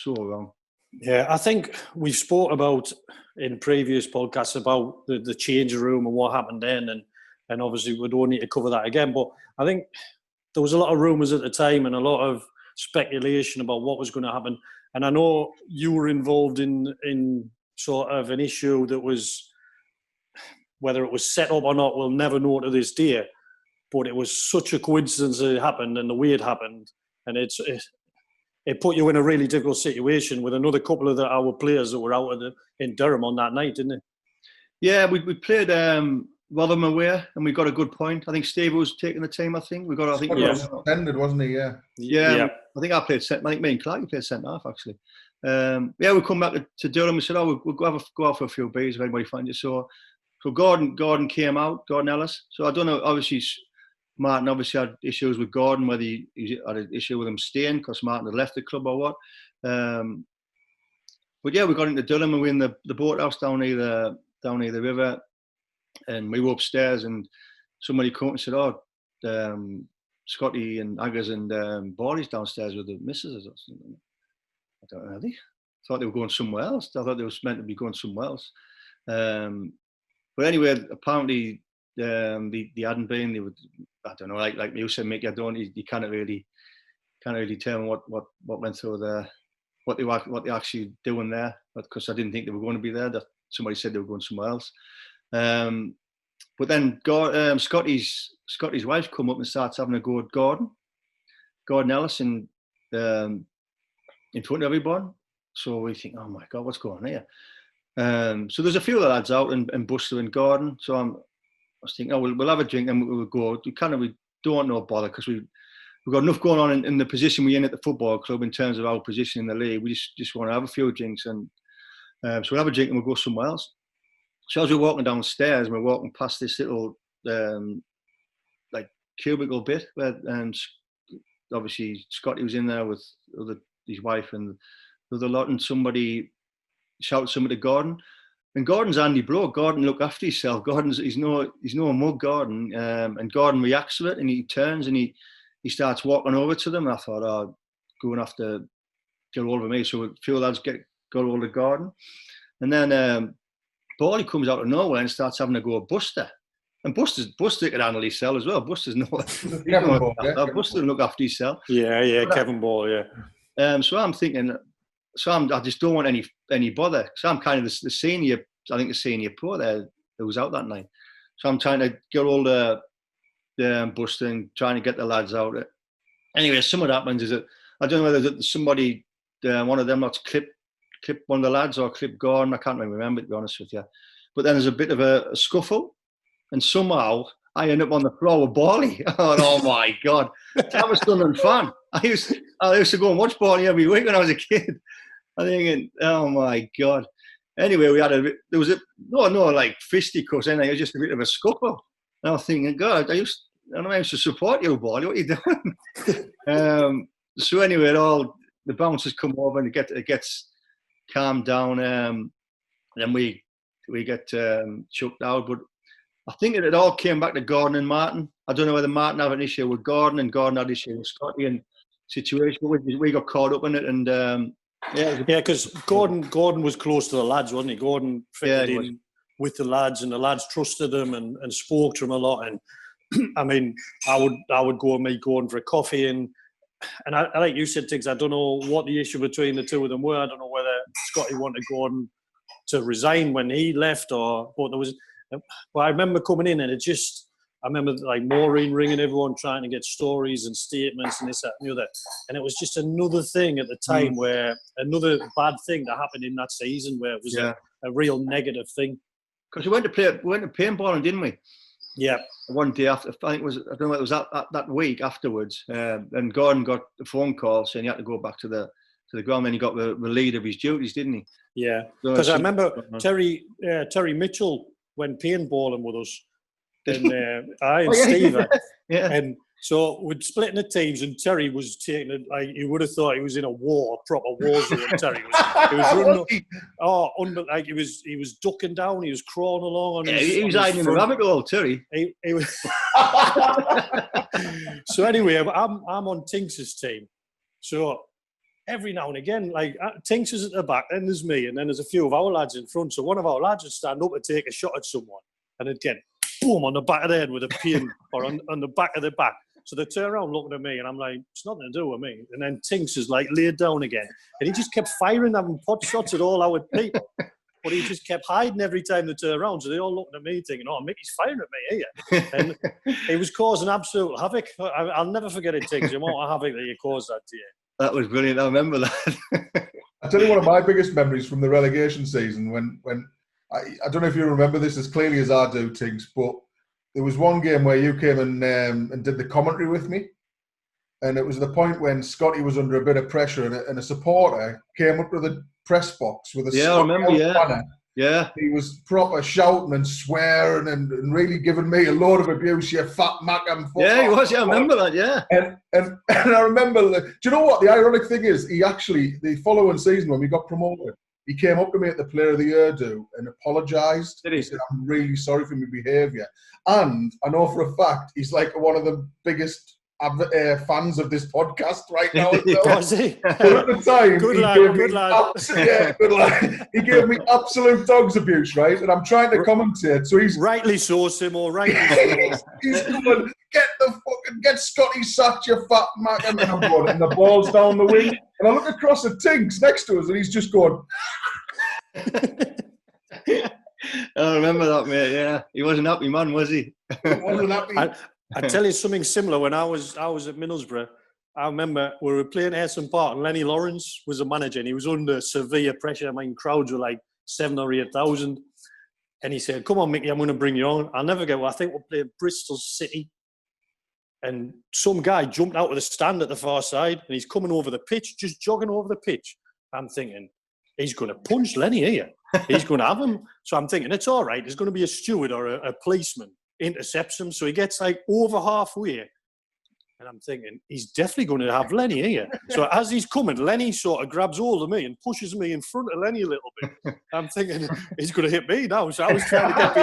so wrong. Yeah, I think we've spoke about in previous podcasts about the changing room and what happened then, and obviously we don't need to cover that again. But I think there was a lot of rumours at the time and a lot of speculation about what was going to happen. And I know you were involved in sort of an issue that was, whether it was set up or not, we'll never know to this day. But it was such a coincidence that it happened and the way it happened. And it put you in a really difficult situation with another couple of our players that were out in Durham on that night, didn't they? Yeah, we played Rotherham away, and we got a good point. I think Steve was taking the team. I think he was suspended, wasn't he? Yeah. I think I played centre. I think me and Clark played centre half actually. We come back to Durham. We said, we'll go out for a few beers if anybody finds it. So Gordon came out, Gordon Ellis. So I don't know. Obviously, Martin had issues with Gordon, whether he had an issue with him staying because Martin had left the club or what. But yeah, we got into Durham and we were in the boathouse down near the river. And we were upstairs, and somebody came up and said, Scotty and Aggers and Borley's downstairs with the missus or something. I don't know. I thought they were going somewhere else. I thought they were meant to be going somewhere else. But anyway, apparently they hadn't been. They would, I don't know, like you said, Micky, you can't really determine what went through there, what they actually doing there, because I didn't think they were going to be there. That somebody said they were going somewhere else. But then Scotty's wife come up and starts having a go at Gordon Ellis in front of everyone. So we think, oh my God, what's going on here? So there's a few of the lads out and Buster and Gordon. So I was thinking, we'll have a drink and we'll go. We don't know bother because we've got enough going on in the position we're in at the football club in terms of our position in the league. We just want to have a few drinks, and so we'll have a drink and we'll go somewhere else. So as we're walking downstairs, we're walking past this little like cubicle bit where obviously Scotty was in there with his wife and the other lot, and somebody shouted something to Gordon. And Gordon's Andy bloke. Gordon looked after himself. He's no mug, Gordon. And Gordon reacts to it, and he turns and he starts walking over to them. And I thought, going after get hold of me. So a few lads got hold of Gordon, and then Borley comes out of nowhere and starts having a go at Buster. And Buster could handle himself as well. Buster doesn't look after himself. Yeah, Kevin Ball, yeah. So I'm thinking, I just don't want any bother. So I'm kind of the senior, I think the senior pro there who was out that night. So I'm trying to get all the Buster and trying to get the lads out. Anyway, something happens is that I don't know whether somebody, one of them not clip one of the lads or clip Gordon. I can't really remember, to be honest with you. But then there's a bit of a scuffle, and somehow I end up on the floor with Borley. Oh my God. That was Sunderland fan. I used to go and watch Borley every week when I was a kid. I'm thinking, oh my God. Anyway, there was like fisticuffs in there. It was just a bit of a scuffle. And I was thinking, God, I used to support you, Borley. What are you doing? So anyway, the bouncers come over and it gets calmed down. Then we get chucked out. But I think it all came back to Gordon and Martin. I don't know whether Martin had an issue with Gordon and Gordon had an issue with Scotty and situation. We got caught up in it, and because Gordon was close to the lads, wasn't he? Gordon fitted in with the lads, and the lads trusted him and spoke to him a lot. And I mean, I would go and meet Gordon for a coffee, and I, like you said, Tinks, I don't know what the issue between the two of them were. I don't know whether Scotty wanted Gordon to resign when he left, or what there was. But I remember coming in, and I remember like Maureen ringing everyone, trying to get stories and statements and this, that, and the other. And it was just another thing at the time where another bad thing that happened in that season, where it was a real negative thing. Because we went to paintballing, didn't we? Yeah. One day after, I think it was, I don't know, it was that week afterwards. And Gordon got a phone call saying he had to go back to the ground. Then he got the lead of his duties, didn't he? Yeah. Because I remember Terry Mitchell went paintballing with us. And Steve. Yeah. And so we'd split into teams, and Terry was taking it like you would have thought he was in a proper war zone. Terry was running, like he was ducking down, he was crawling along on he was hiding in the rabbit hole, Terry. He was. So anyway, I'm on Tinks' team. So every now and again, like Tinks is at the back, then there's me, and then there's a few of our lads in front. So one of our lads would stand up and take a shot at someone, and it'd get boom on the back of the head with a pin, or on the back of the back. So they turn around looking at me, and I'm like, it's nothing to do with me. And then Tinks is like laid down again, and he just kept firing, having pot shots at all our people. But he just kept hiding every time they turned around. So they all looking at me thinking, oh, Micky's firing at me here. And he was causing absolute havoc. I'll never forget it, Tinks, the amount of havoc that you caused that day. That was brilliant. I remember that. I tell you, one of my biggest memories from the relegation season, when I don't know if you remember this as clearly as I do, Tinks, but there was one game where you came and did the commentary with me. And it was the point when Scotty was under a bit of pressure, and a supporter came up to the press box with a banner. Yeah. He was proper shouting and swearing and really giving me a load of abuse, you fat mac and fuck. Yeah, he was. Yeah, I remember that, yeah. And I remember, do you know what? The ironic thing is, he actually, the following season when we got promoted, he came up to me at the Player of the Year do and apologised. Did he? He said, I'm really sorry for my behaviour. And I know for a fact he's like one of the biggest fans of this podcast right now. Was he? But at the time, good lad. He gave me absolute dogs abuse, right? And I'm trying to commentate. So he's rightly so, Simo. Rightly so. He's going, get Scotty sacked, you fat mac, and I'm going, and the ball's down the wing. And I look across at Tinks next to us, and he's just going. I remember that, mate. Yeah, he wasn't happy, man, was he? He wasn't happy. I tell you something similar. When I was at Middlesbrough, I remember we were playing Ayson Park, and Lenny Lawrence was the manager, and he was under severe pressure. I mean, crowds were like 7,000 or 8,000, and he said, "Come on, Micky, I'm going to bring you on." I'll never get. I think we're playing Bristol City, and some guy jumped out of the stand at the far side, and he's coming over the pitch, just jogging over the pitch. I'm thinking, he's going to punch Lenny here. He's going to have him. So I'm thinking, it's all right. There's going to be a steward or a policeman. Intercepts him, so he gets like over halfway, and I'm thinking he's definitely going to have Lenny here. So as he's coming, Lenny sort of grabs hold of me and pushes me in front of Lenny a little bit. I'm thinking he's going to hit me now, so I was trying to get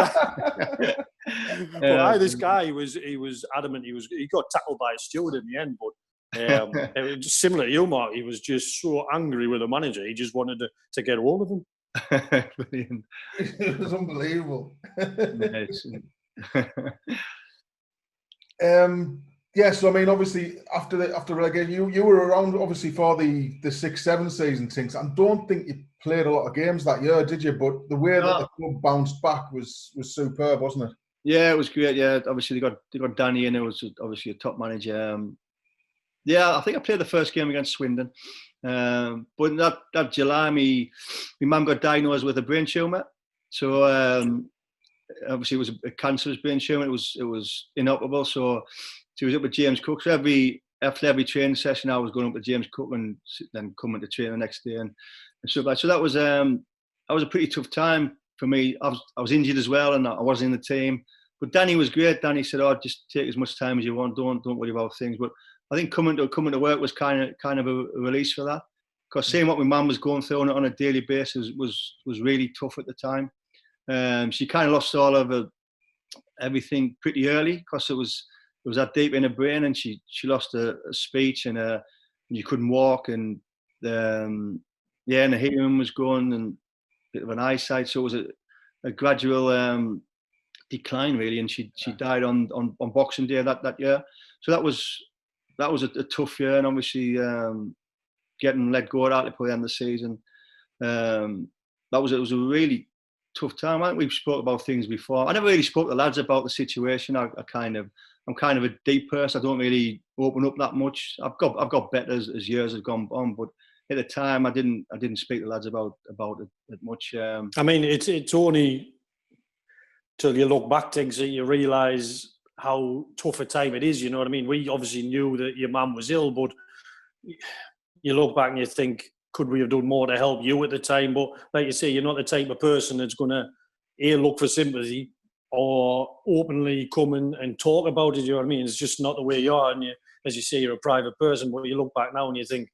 behind. But this guy, he was adamant. He got tackled by a steward in the end, but it was similar to you, Mark. He was just so angry with the manager. He just wanted to get hold of him. Brilliant. It was unbelievable. So I mean, obviously after relegation, you were around obviously for the 6-7 season, Tinks. I don't think you played a lot of games that year, did you? But the way that the club bounced back was superb, wasn't it? Yeah, it was great. Yeah, obviously they got Danny in, who was obviously a top manager. Yeah, I think I played the first game against Swindon. But in that July, my mum got diagnosed with a brain tumour. So obviously it was a cancerous brain tumour. It was inoperable. So she was up with James Cook. So after every training session, I was going up with James Cook and then coming to train the next day and stuff like that. So that was a pretty tough time for me. I was injured as well, and I wasn't in the team. But Danny was great. Danny said, "Oh, just take as much time as you want. Don't worry about things." But I think coming to work was kind of a release for that, because seeing what my mum was going through on a daily basis was really tough at the time. She kind of lost all of everything pretty early, because it was that deep in her brain, and she lost her speech and you couldn't walk, and and the hearing was gone, and a bit of an eyesight. So it a gradual decline really, and she died on Boxing Day that year. So that was a tough year, and obviously getting let go at Hartlepool at the end of the season. It was a really tough time. I think we've spoke about things before. I never really spoke to the lads about the situation. I'm kind of a deep person. I don't really open up that much. I've got better as years have gone on, but at the time I didn't speak to the lads about it much. I mean, it's only till you look back, Tinks, that you realise how tough a time it is. You know what I mean? We obviously knew that your mum was ill, but you look back and you think, could we have done more to help you at the time? But like you say, you're not the type of person that's going to look for sympathy or openly come and talk about it. You know what I mean? It's just not the way you are. And as you say, you're a private person. But you look back now and you think,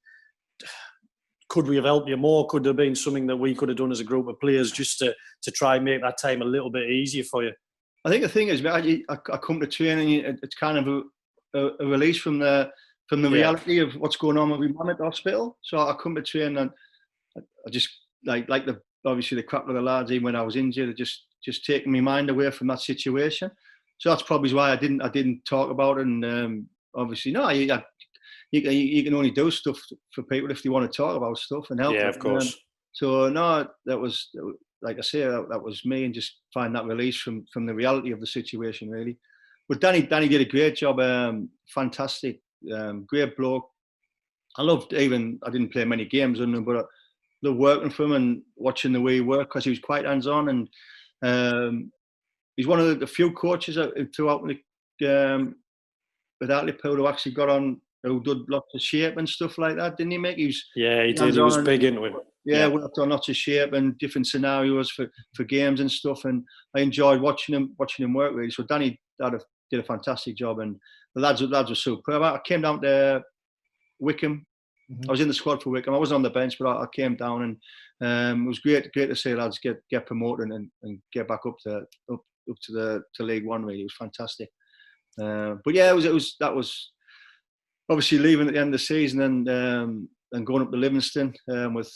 could we have helped you more? Could there have been something that we could have done as a group of players just to try and make that time a little bit easier for you? I think the thing is, I come to training, it's kind of a release from the reality of what's going on with my mum at the hospital. So I come to train and I just like obviously the crap with the lads, even when I was injured, just taking my mind away from that situation. So that's probably why I didn't talk about it. And obviously, no, you can only do stuff for people if they want to talk about stuff and help. Yeah, of course. So no, that was, like I say, that was me, and just find that release from the reality of the situation, really. But Danny did a great job. Fantastic, great bloke. I didn't play many games under him, but I loved working for him and watching the way he worked, because he was quite hands-on, and he's one of the few coaches throughout with Hartlepool who actually got on, who did lots of shape and stuff like that, didn't he, Mick? He did. He was big into it. Yeah, worked on lots of shape and different scenarios for games and stuff, and I enjoyed watching him work, really. So Danny did a fantastic job, and the lads were superb. I came down to Wickham. I was in the squad for Wickham. I wasn't on the bench, but I came down, and it was great to see lads get promoted and get back up to League One. Really, it was fantastic. But yeah, that was obviously leaving at the end of the season and going up to Livingston with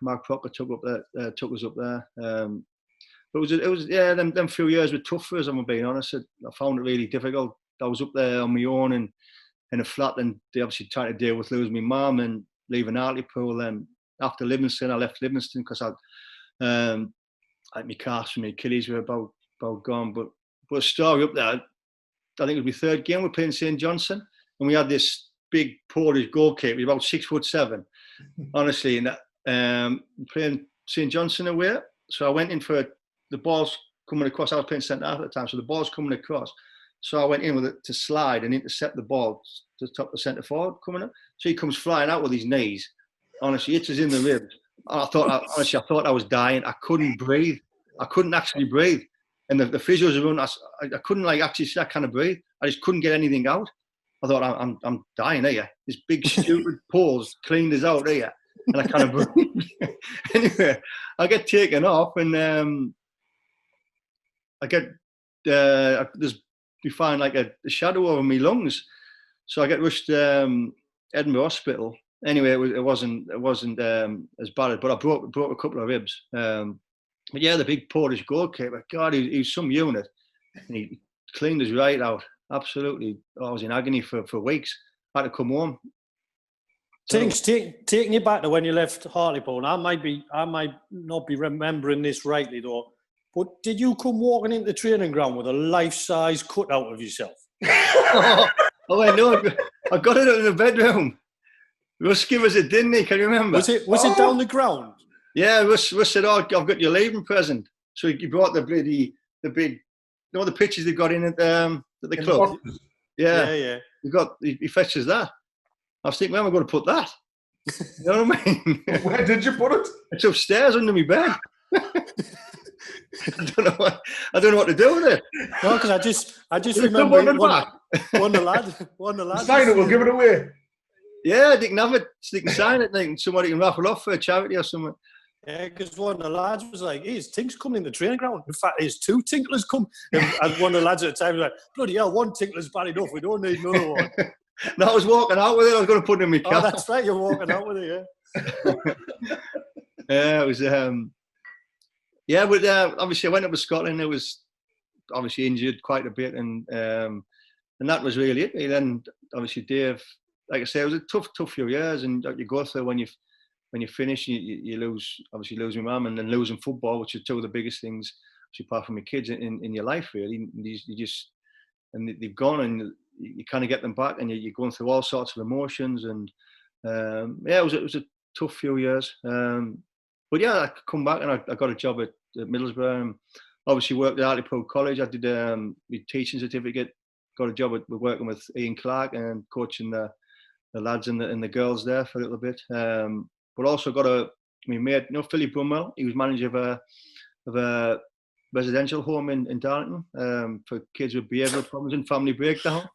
Mark Proc took us up there. But it was them few years were tough for us. I'm being honest. I found it really difficult. I was up there on my own and in a flat, and they obviously trying to deal with losing my mum and leaving Hartlepool. And after Livingston, I left Livingston because my calves and my Achilles were about gone. But a story up there, I think it was my third game. We're playing St Johnstone, and we had this big Polish goalkeeper, about 6'7", honestly, and playing St Johnstone away. So I went in for the ball's coming across. I was playing centre half at the time, so the ball's coming across. So I went in with it to slide and intercept the ball to top the centre forward coming up. So he comes flying out with his knees. Honestly, hits us in the ribs. And I thought I was dying. I couldn't breathe. I couldn't actually breathe. And the physios around us, I couldn't actually kind of breathe. I just couldn't get anything out. I thought, I'm dying here. This big stupid Paul's cleaned us out here. And I kind of breathe. Anyway, I get taken off, and I get, we find like a shadow over my lungs. So I get rushed to Edinburgh Hospital. Anyway, it wasn't as bad, but I broke a couple of ribs. But yeah, the big Polish goalkeeper, God, he was some unit. And he cleaned us right out. Absolutely. I was in agony for weeks. I had to come home. Tinks, taking you back to when you left Hartlepool, and I might not be remembering this rightly though, but did you come walking into the training ground with a life-size cutout of yourself? I know. I got it in the bedroom. Russ gave us it, didn't he? Can you remember? Was it down the ground? Yeah, Russ said, I've got your leaving present. So he brought the big, the pictures they got in at the club. Yeah. He fetches that. I was thinking, where am I going to put that? You know what I mean? Where did you put it? It's upstairs under my bed. I don't know what to do with it. No, because I just remember one of the lads. Sign it, we'll give it away. Yeah, they can have it. They can sign it. And somebody can raffle off for a charity or something. Yeah, because one of the lads was like, hey, is Tinks coming in the training ground? In fact, there's 2 Tinklers come. And one of the lads at the time was like, bloody hell, 1 Tinkler's bad enough. We don't need another one. No, I was walking out with it. I was going to put it in my car. Oh, that's right. You're walking out with it, yeah. Yeah, it was... Yeah, but obviously I went up to Scotland. I was obviously injured quite a bit, and that was really it. And then obviously Dave, like I say, it was a tough few years, and you go through when you finish, you lose my mum, and then losing football, which are two of the biggest things, apart from your kids in your life, really. You just, and they've gone, and you kind of get them back, and you're going through all sorts of emotions, and yeah, it was a tough few years. But yeah, I come back, and I got a job at Middlesbrough. Obviously worked at Hartlepool College. I did my teaching certificate. Got a job working with Ian Clark and coaching the lads and the girls there for a little bit. But also got my mate, Philly Brumwell. He was manager of a residential home in Darlington for kids with behavioural problems and family breakdown.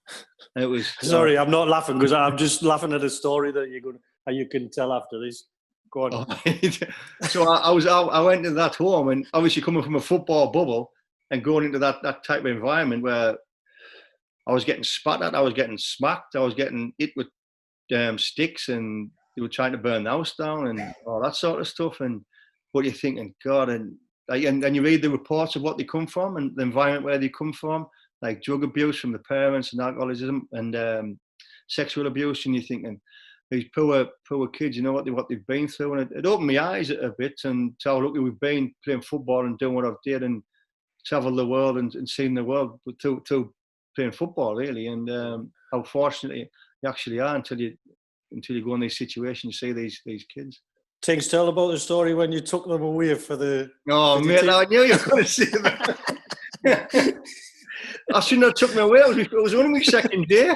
And it was sorry, I'm not laughing because I'm just laughing at a story that you can tell after this. Go on. So I went to that home, and obviously coming from a football bubble and going into that type of environment where I was getting spat at, I was getting smacked, I was getting hit with sticks, and they were trying to burn the house down and all that sort of stuff. And what you're thinking, God, and you read the reports of what they come from and the environment where they come from, like drug abuse from the parents and alcoholism and sexual abuse, and you're thinking, these poor kids, what they've been through, and it opened my eyes a bit, and to how lucky we've been playing football and doing what I've did and travel the world and seeing the world to playing football, really, and how fortunate you actually are until you go in these situations, you see these kids. Tinks, tell about the story when you took them away for the. Oh, mate, I knew you were going to say that. I shouldn't have took me away. It was only my second day.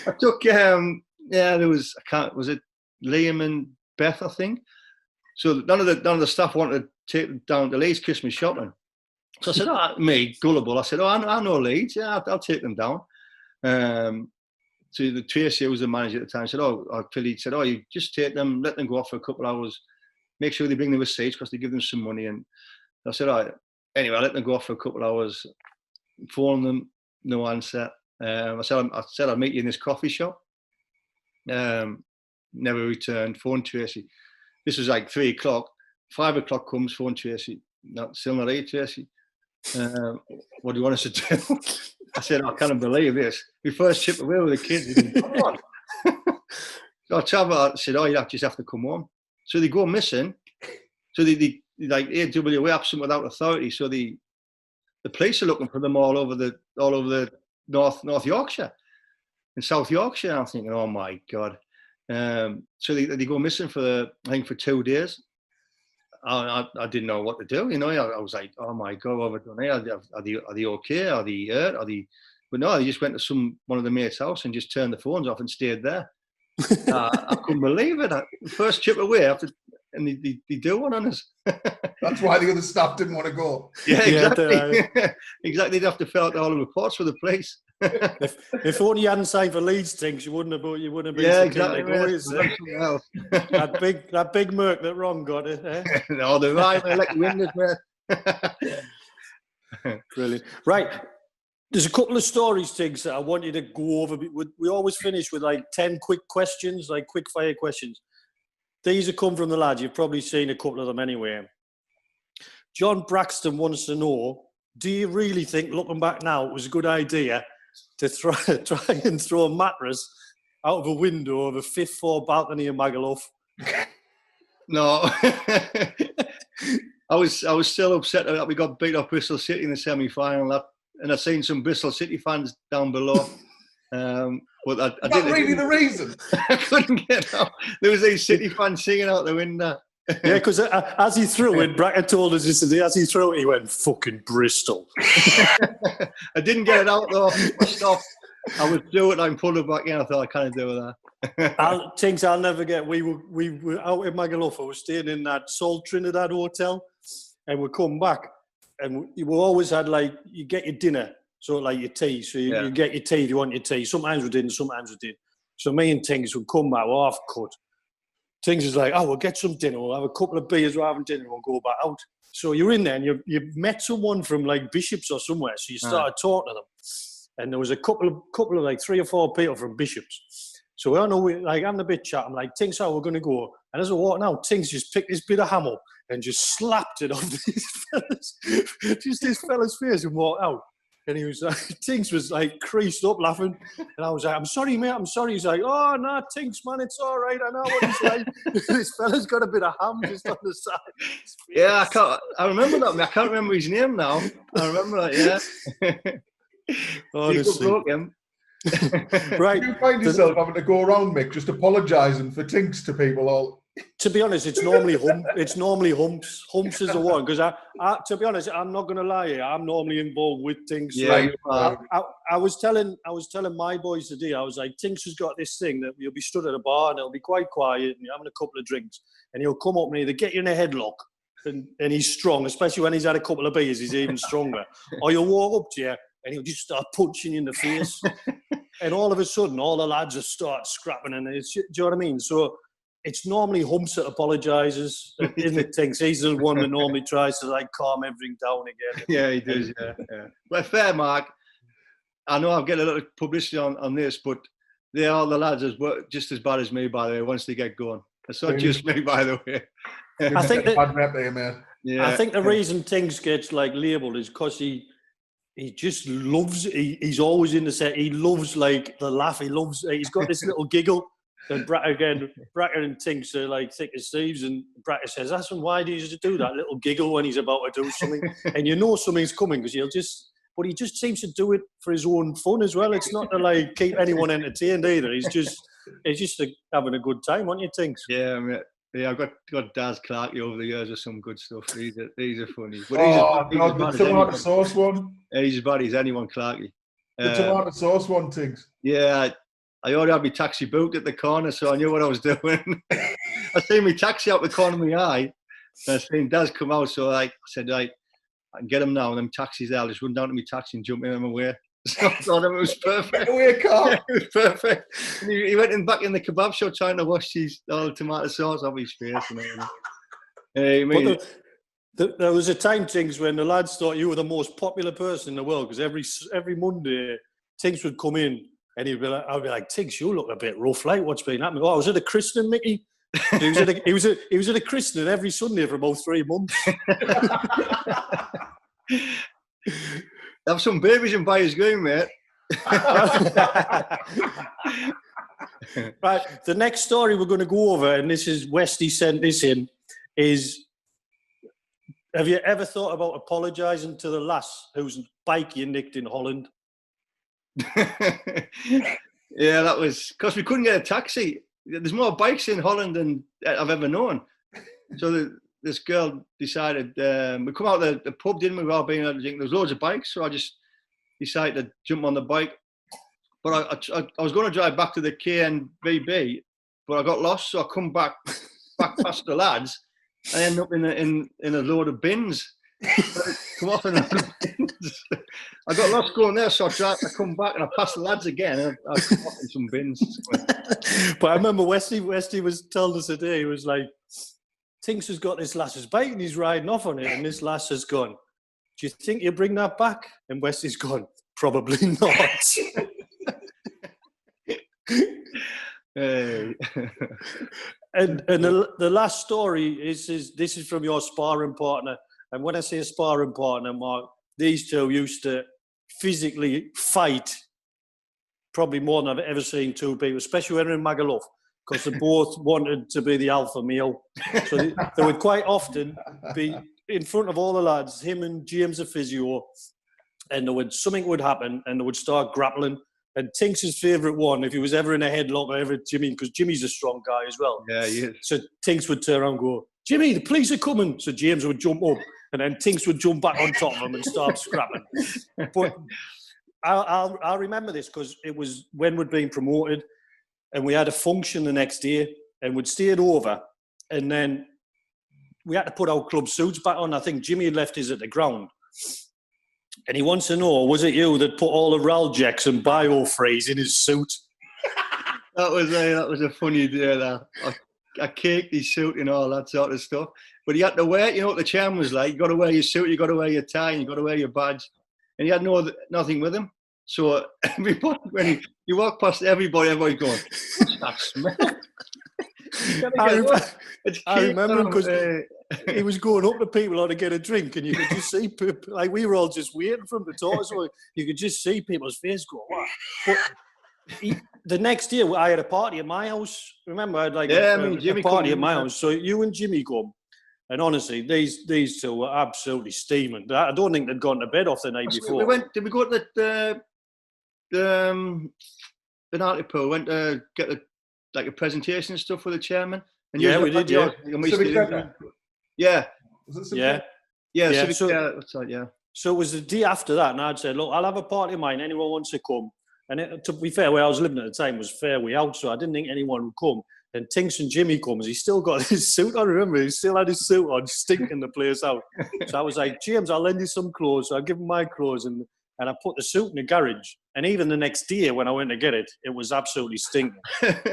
I took there was was it Liam and Beth, I think. So none of the staff wanted to take them down to Leeds Christmas shopping. So I said, me gullible. I said, I know Leeds. Yeah, I'll take them down. So the Tracy, who was the manager at the time, said, Philly said, you just take them, let them go off for a couple of hours, make sure they bring the receipts because they give them some money. And I said, anyway, I let them go off for a couple of hours, phone them, no answer. I said I'd meet you in this coffee shop. Never returned. Phone Tracy. This was like 3 o'clock. 5 o'clock comes, phone Tracy. Still not here, Tracy. What do you want us to do? I said, I can't believe this. We first trip away with the kids. Come on. So I said, you just have to come home. So they go missing. So they like AWA absent without authority. So the police are looking for them all over the North Yorkshire and South Yorkshire. I'm thinking, oh my God. So they go missing for 2 days. I didn't know what to do. I was like, oh my God, what have I done here? Are they okay? Are they hurt? But no, they just went to one of the mates' house and just turned the phones off and stayed there. I couldn't believe it. First trip away and they do one on us. That's why the other staff didn't want to go. Yeah, exactly. Exactly. They'd have to fill out all the reports for the police. if only you hadn't signed for Leeds, Tinks, you wouldn't have been. Yeah, exactly. That big Merc that Ron got it. Eh? No, the right elect winners, man. Brilliant. Right. There's a couple of stories, Tinks, that I want you to go over. We always finish with like 10 quick questions, like quick fire questions. These have come from the lads. You've probably seen a couple of them anyway. John Braxton wants to know, do you really think, looking back now, it was a good idea to try and throw a mattress out of a window of a 5th floor balcony in Magaluf? No. I was still upset that we got beat off Bristol City in the semi-final, and I've seen some Bristol City fans down below. But I didn't really the reason. I couldn't get out. There was these City fans singing out the window. Yeah, because as he threw it, Bracken told us yesterday, as he threw it, he went, fucking Bristol. I didn't get it out though. I stopped. I was doing it and pulled it back in. I thought I can't do that. Tinks, I'll never get. We were out in Magaluf. We were staying in that Salt Trinidad hotel, and we come back, and we always had like, you get your dinner, so like your tea. So you get your tea if you want your tea. Sometimes we didn't, sometimes we did. So me and Tinks would come back, we're half cut. Tinks is like, we'll get some dinner, we'll have a couple of beers, we're having dinner, we'll go back out. So you're in there and you met someone from like Bishops or somewhere, so you started talking to them. And there was a couple of like 3 or 4 people from Bishops. So we're like having a bit chat. I'm like, Tinks, how we're going to go? And as we're walking out, Tinks just picked this bit of ham up and just slapped it off this fella's face and walked out. And he was like, Tinks was like creased up laughing. And I was like, I'm sorry, mate, I'm sorry. He's like, oh, no, Tinks, man, it's all right. I know what he's like. This fella's got a bit of ham just on the side. Yeah, I remember that. I can't remember his name now. I remember that, yeah. Honestly. People broke him. Right. You find yourself having to go around, Mick, just apologising for Tinks to people all. To be honest, it's normally humps. Humps is the one, because I to be honest, I'm not going to lie here. I'm normally involved with Tinks. Yeah, I was telling my boys today. I was like, Tinks has got this thing that you'll be stood at a bar and it'll be quite quiet and you're having a couple of drinks and he'll come up and either get you in a headlock and he's strong, especially when he's had a couple of beers, he's even stronger. Or you'll walk up to you and he'll just start punching you in the face, and all of a sudden, all the lads will start scrapping, and do you know what I mean? So. It's normally Humps that apologises, isn't it, Tinks? He's the one that normally tries to like calm everything down again. Yeah, he does. Yeah. Well, fair, Mark. I know I'll get a lot of publicity on this, but they are the lads just as bad as me, by the way. Once they get going, it's not just me, by the way. I think bad rep there, man. Yeah. I think the reason Tinks gets like labelled is because he just loves. He's always in the set. He loves like the laugh. He's got this little giggle. And Bracker and Tinks are like thick as thieves, and Bracker says, "That's why do you do that little giggle when he's about to do something?" And you know something's coming because but he just seems to do it for his own fun as well. It's not to like keep anyone entertained either. He's just having a good time, aren't you, Tinks? Yeah, mate. Yeah, I've got Daz Clarkey over the years with some good stuff. These are funny. But the tomato sauce one. He's as bad as anyone, Clarkey. The tomato sauce one, Tinks. Yeah. I already had my taxi booked at the corner, so I knew what I was doing. I seen my taxi out the corner of my eye, and I seen Daz come out, so I said, right, I can get him now, and them taxis there, I'll just run down to my taxi and jump in him away. So I thought it was perfect. Get away, car. Yeah, it was perfect. And he went back in the kebab shop trying to wash all the tomato sauce off his face and everything. There was a time, Tinks, when the lads thought you were the most popular person in the world, because every Monday, Tinks would come in, and I'd be like, Tinks, you look a bit rough, like, what's been happening? Oh, I was at a christening, Mickey. He was at a christening every Sunday for about 3 months. Have some babies and buy his game, mate. Right, the next story we're going to go over, and this is Westy sent this in, is, have you ever thought about apologising to the lass whose bike you nicked in Holland? Yeah, that was because we couldn't get a taxi. There's more bikes in Holland than I've ever known. So this girl decided, we come out the pub, didn't we? Without being able to drink. There's loads of bikes, so I just decided to jump on the bike. But I was going to drive back to the KNVB, but I got lost, so I come back past the lads. I end up in a load of bins. Come off in a load of bins. I got lost going there, so I come back and I passed the lads again, and I come off in some bins. But I remember Westy was telling us today, he was like, Tinks has got this lass's bike and he's riding off on it, and this lass has gone, do you think you'll bring that back? And Westy's gone, probably not. Hey. And the last story is this is from your sparring partner. And when I say a sparring partner, Mark, these two used to physically fight probably more than I've ever seen two people, especially when they're in Magaluf, because they both wanted to be the alpha male. So they would quite often be in front of all the lads, him and James the physio, and something would happen and they would start grappling. And Tinks' favourite one, if he was ever in a headlock or ever Jimmy, because Jimmy's a strong guy as well. Yeah, he is. So Tinks would turn around and go, Jimmy, the police are coming. So James would jump up, and then Tinks would jump back on top of him and start scrapping. But I'll remember this because it was when we'd been promoted, and we had a function the next day, and we'd stayed over, and then we had to put our club suits back on. I think Jimmy had left his at the ground. And he wants to know, was it you that put all the Raljecks and Biofreeze in his suit? That was a funny day, that. I caked his suit and all that sort of stuff. But he had to wear it. You know what the charm was like? You got to wear your suit, you got to wear your tie, and you got to wear your badge. And he had nothing with him. So everybody, when he walked past everybody going, what's that smell? I remember because he was going up to people to get a drink, and you could just see people, like we were all just waiting for him to talk. So you could just see people's face go, "Wow!" But the next year, I had a party at my house. Remember, I had like a party at my house. So you and Jimmy come, and honestly, these two were absolutely steaming. I don't think they'd gone to bed off the night before. Did we go to the Hartlepool? Went to get a presentation and stuff with the chairman. And yeah, we did. Yeah, yeah. Yeah. So, that's right. Yeah. So it was the day after that, and I'd said, "Look, I'll have a party of mine. Anyone wants to come?" And to be fair, where I was living at the time was fairway out, so I didn't think anyone would come. And Tinks and Jimmy comes. He still got his suit on. Remember, he still had his suit on, stinking the place out. So I was like, "James, I'll lend you some clothes." So I give him my clothes, and I put the suit in the garage. And even the next day when I went to get it, it was absolutely stinking.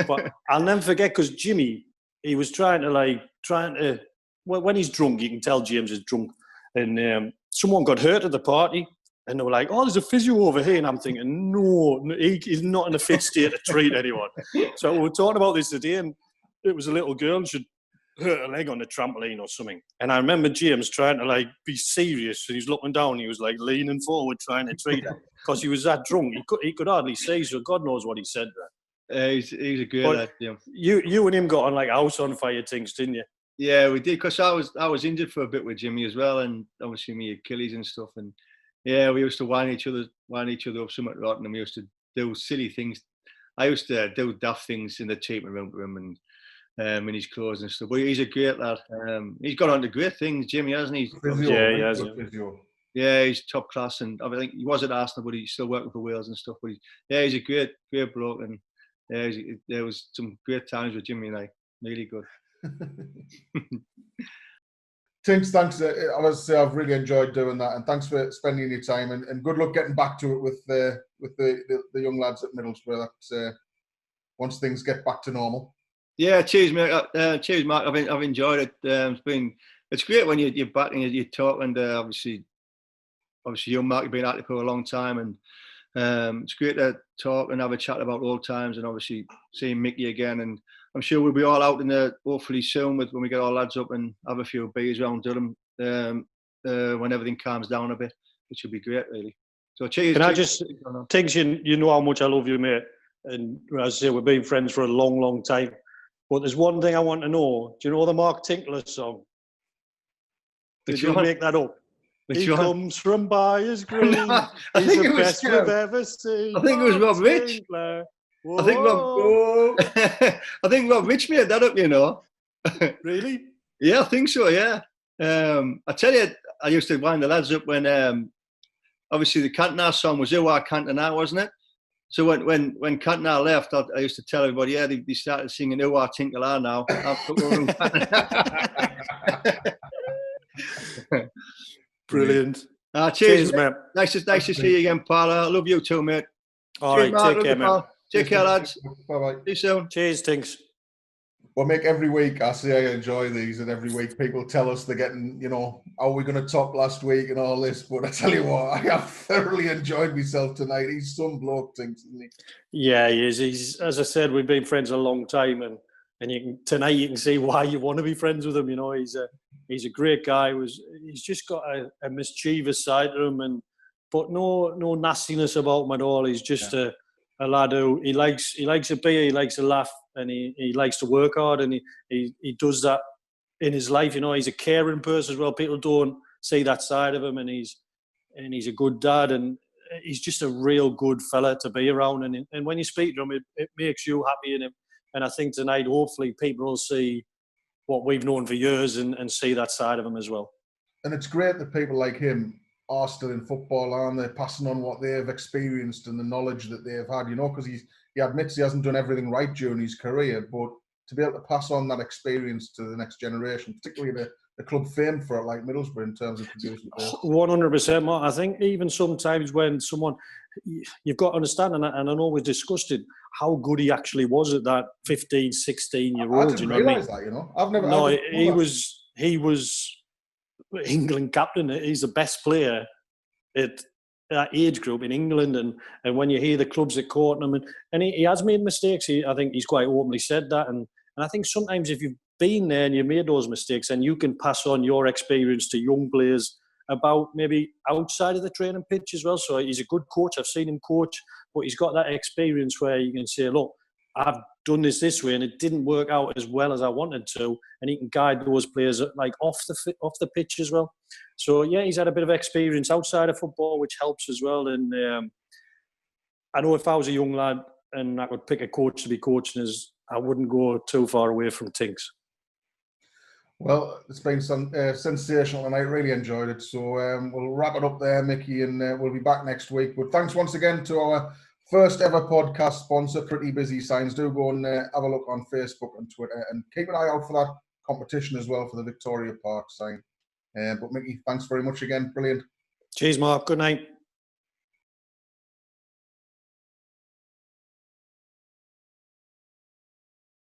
But I'll never forget because Jimmy, he was trying to. Well, when he's drunk, you can tell James is drunk. And someone got hurt at the party. And they were like, "Oh, there's a physio over here." And I'm thinking, no, he's not in a fit state to treat anyone. So we were talking about this today, and it was a little girl, and she'd hurt her leg on the trampoline or something. And I remember James trying to be serious. He was looking down, he was leaning forward trying to treat her because he was that drunk. He could hardly say, so God knows what he said there. He's a good lad. Yeah. You and him got on like house on fire things, didn't you? Yeah, we did, because I was injured for a bit with Jimmy as well, and obviously my Achilles and stuff. And yeah, we used to wind each other up something rotten, and we used to do silly things. I used to do daft things in the treatment room for him and in his clothes and stuff. But he's a great lad. He's gone on to great things, Jimmy, hasn't he? Yeah, he has. Yeah, he's top class, and I think he was at Arsenal, but he's still working for Wales and stuff. But he's a great bloke, and there was some great times with Jimmy and I. Really good. Tinks, thanks. I must say I've really enjoyed doing that, and thanks for spending your time. And good luck getting back to it with the young lads at Middlesbrough. That's once things get back to normal. Yeah, cheers, mate. Cheers, Mark. I've enjoyed it. It's great when you're back and you talk, and obviously you and Mark have been at it for a long time, and it's great to talk and have a chat about old times, and obviously seeing Micky again. And I'm sure we'll be all out in there hopefully soon when we get our lads up and have a few beers around Durham when everything calms down a bit, which would be great, really. So cheers. Can I just, Tinks, you know how much I love you, mate. And as I say, we've been friends for a long, long time. But there's one thing I want to know. Do you know the Mark Tinkler song? Did you make that up? He comes from Byers Green. He's the best we've ever seen. I think it was Rob Rich. I think Rob Rich made that up, you know. Really? Yeah, I think so, yeah. I tell you, I used to wind the lads up when, obviously the Cantona song was Who Are Cantona, wasn't it? So when Cantona left, I used to tell everybody, yeah, they started singing Who Are Tinkler now. Brilliant. Cheers, mate. Nice to see you again, pal. I love you too, mate. All right, take care, mate. Take care, lads. Bye-bye. See you soon. Cheers, Tinks. Well, Mick, every week I say I enjoy these, and every week people tell us they're getting, how are we going to top last week and all this. But I tell you what, I have thoroughly enjoyed myself tonight. He's some bloke, Tinks, isn't he? Yeah, he is. He's, as I said, we've been friends a long time, and tonight you can see why you want to be friends with him. He's a great guy. He's just got a mischievous side to him, but no nastiness about him at all. He's just a lad who he likes a beer, he likes a laugh, and he likes to work hard, and he does that in his life. He's a caring person as well. People don't see that side of him, and he's a good dad, and he's just a real good fella to be around. And when you speak to him, it makes you happy in him. And I think tonight, hopefully, people will see what we've known for years and see that side of him as well. And it's great that people like him are still in football, aren't they? Passing on what they've experienced and the knowledge that they've had, because he admits he hasn't done everything right during his career, but to be able to pass on that experience to the next generation, particularly the club famed for it like Middlesbrough in terms of producing players. 100%, Mark. I think even sometimes when you've got to understand, and I know we discussed it, how good he actually was at that 15, 16-year-old. I didn't realise that, I've never. No, he was England captain. He's the best player at that age group in England, and when you hear the clubs that caught him, and he has made mistakes. I think he's quite openly said that, and And I think sometimes if you've been there and you made those mistakes, and you can pass on your experience to young players about maybe outside of the training pitch as well. So he's a good coach. I've seen him coach, but he's got that experience where you can say, look, I've done this way and it didn't work out as well as I wanted to, and he can guide those players like off the pitch as well. So yeah, he's had a bit of experience outside of football, which helps as well. And I know if I was a young lad and I could pick a coach to be coaching us, I wouldn't go too far away from Tinks. Well, it's been sensational and I really enjoyed it. So we'll wrap it up there, Mickey, and we'll be back next week. But thanks once again to our first ever podcast sponsor, Pretty Busy Signs. Do go and have a look on Facebook and Twitter, and keep an eye out for that competition as well for the Victoria Park sign. But Mickey, thanks very much again. Brilliant. Cheers, Mark. Good night.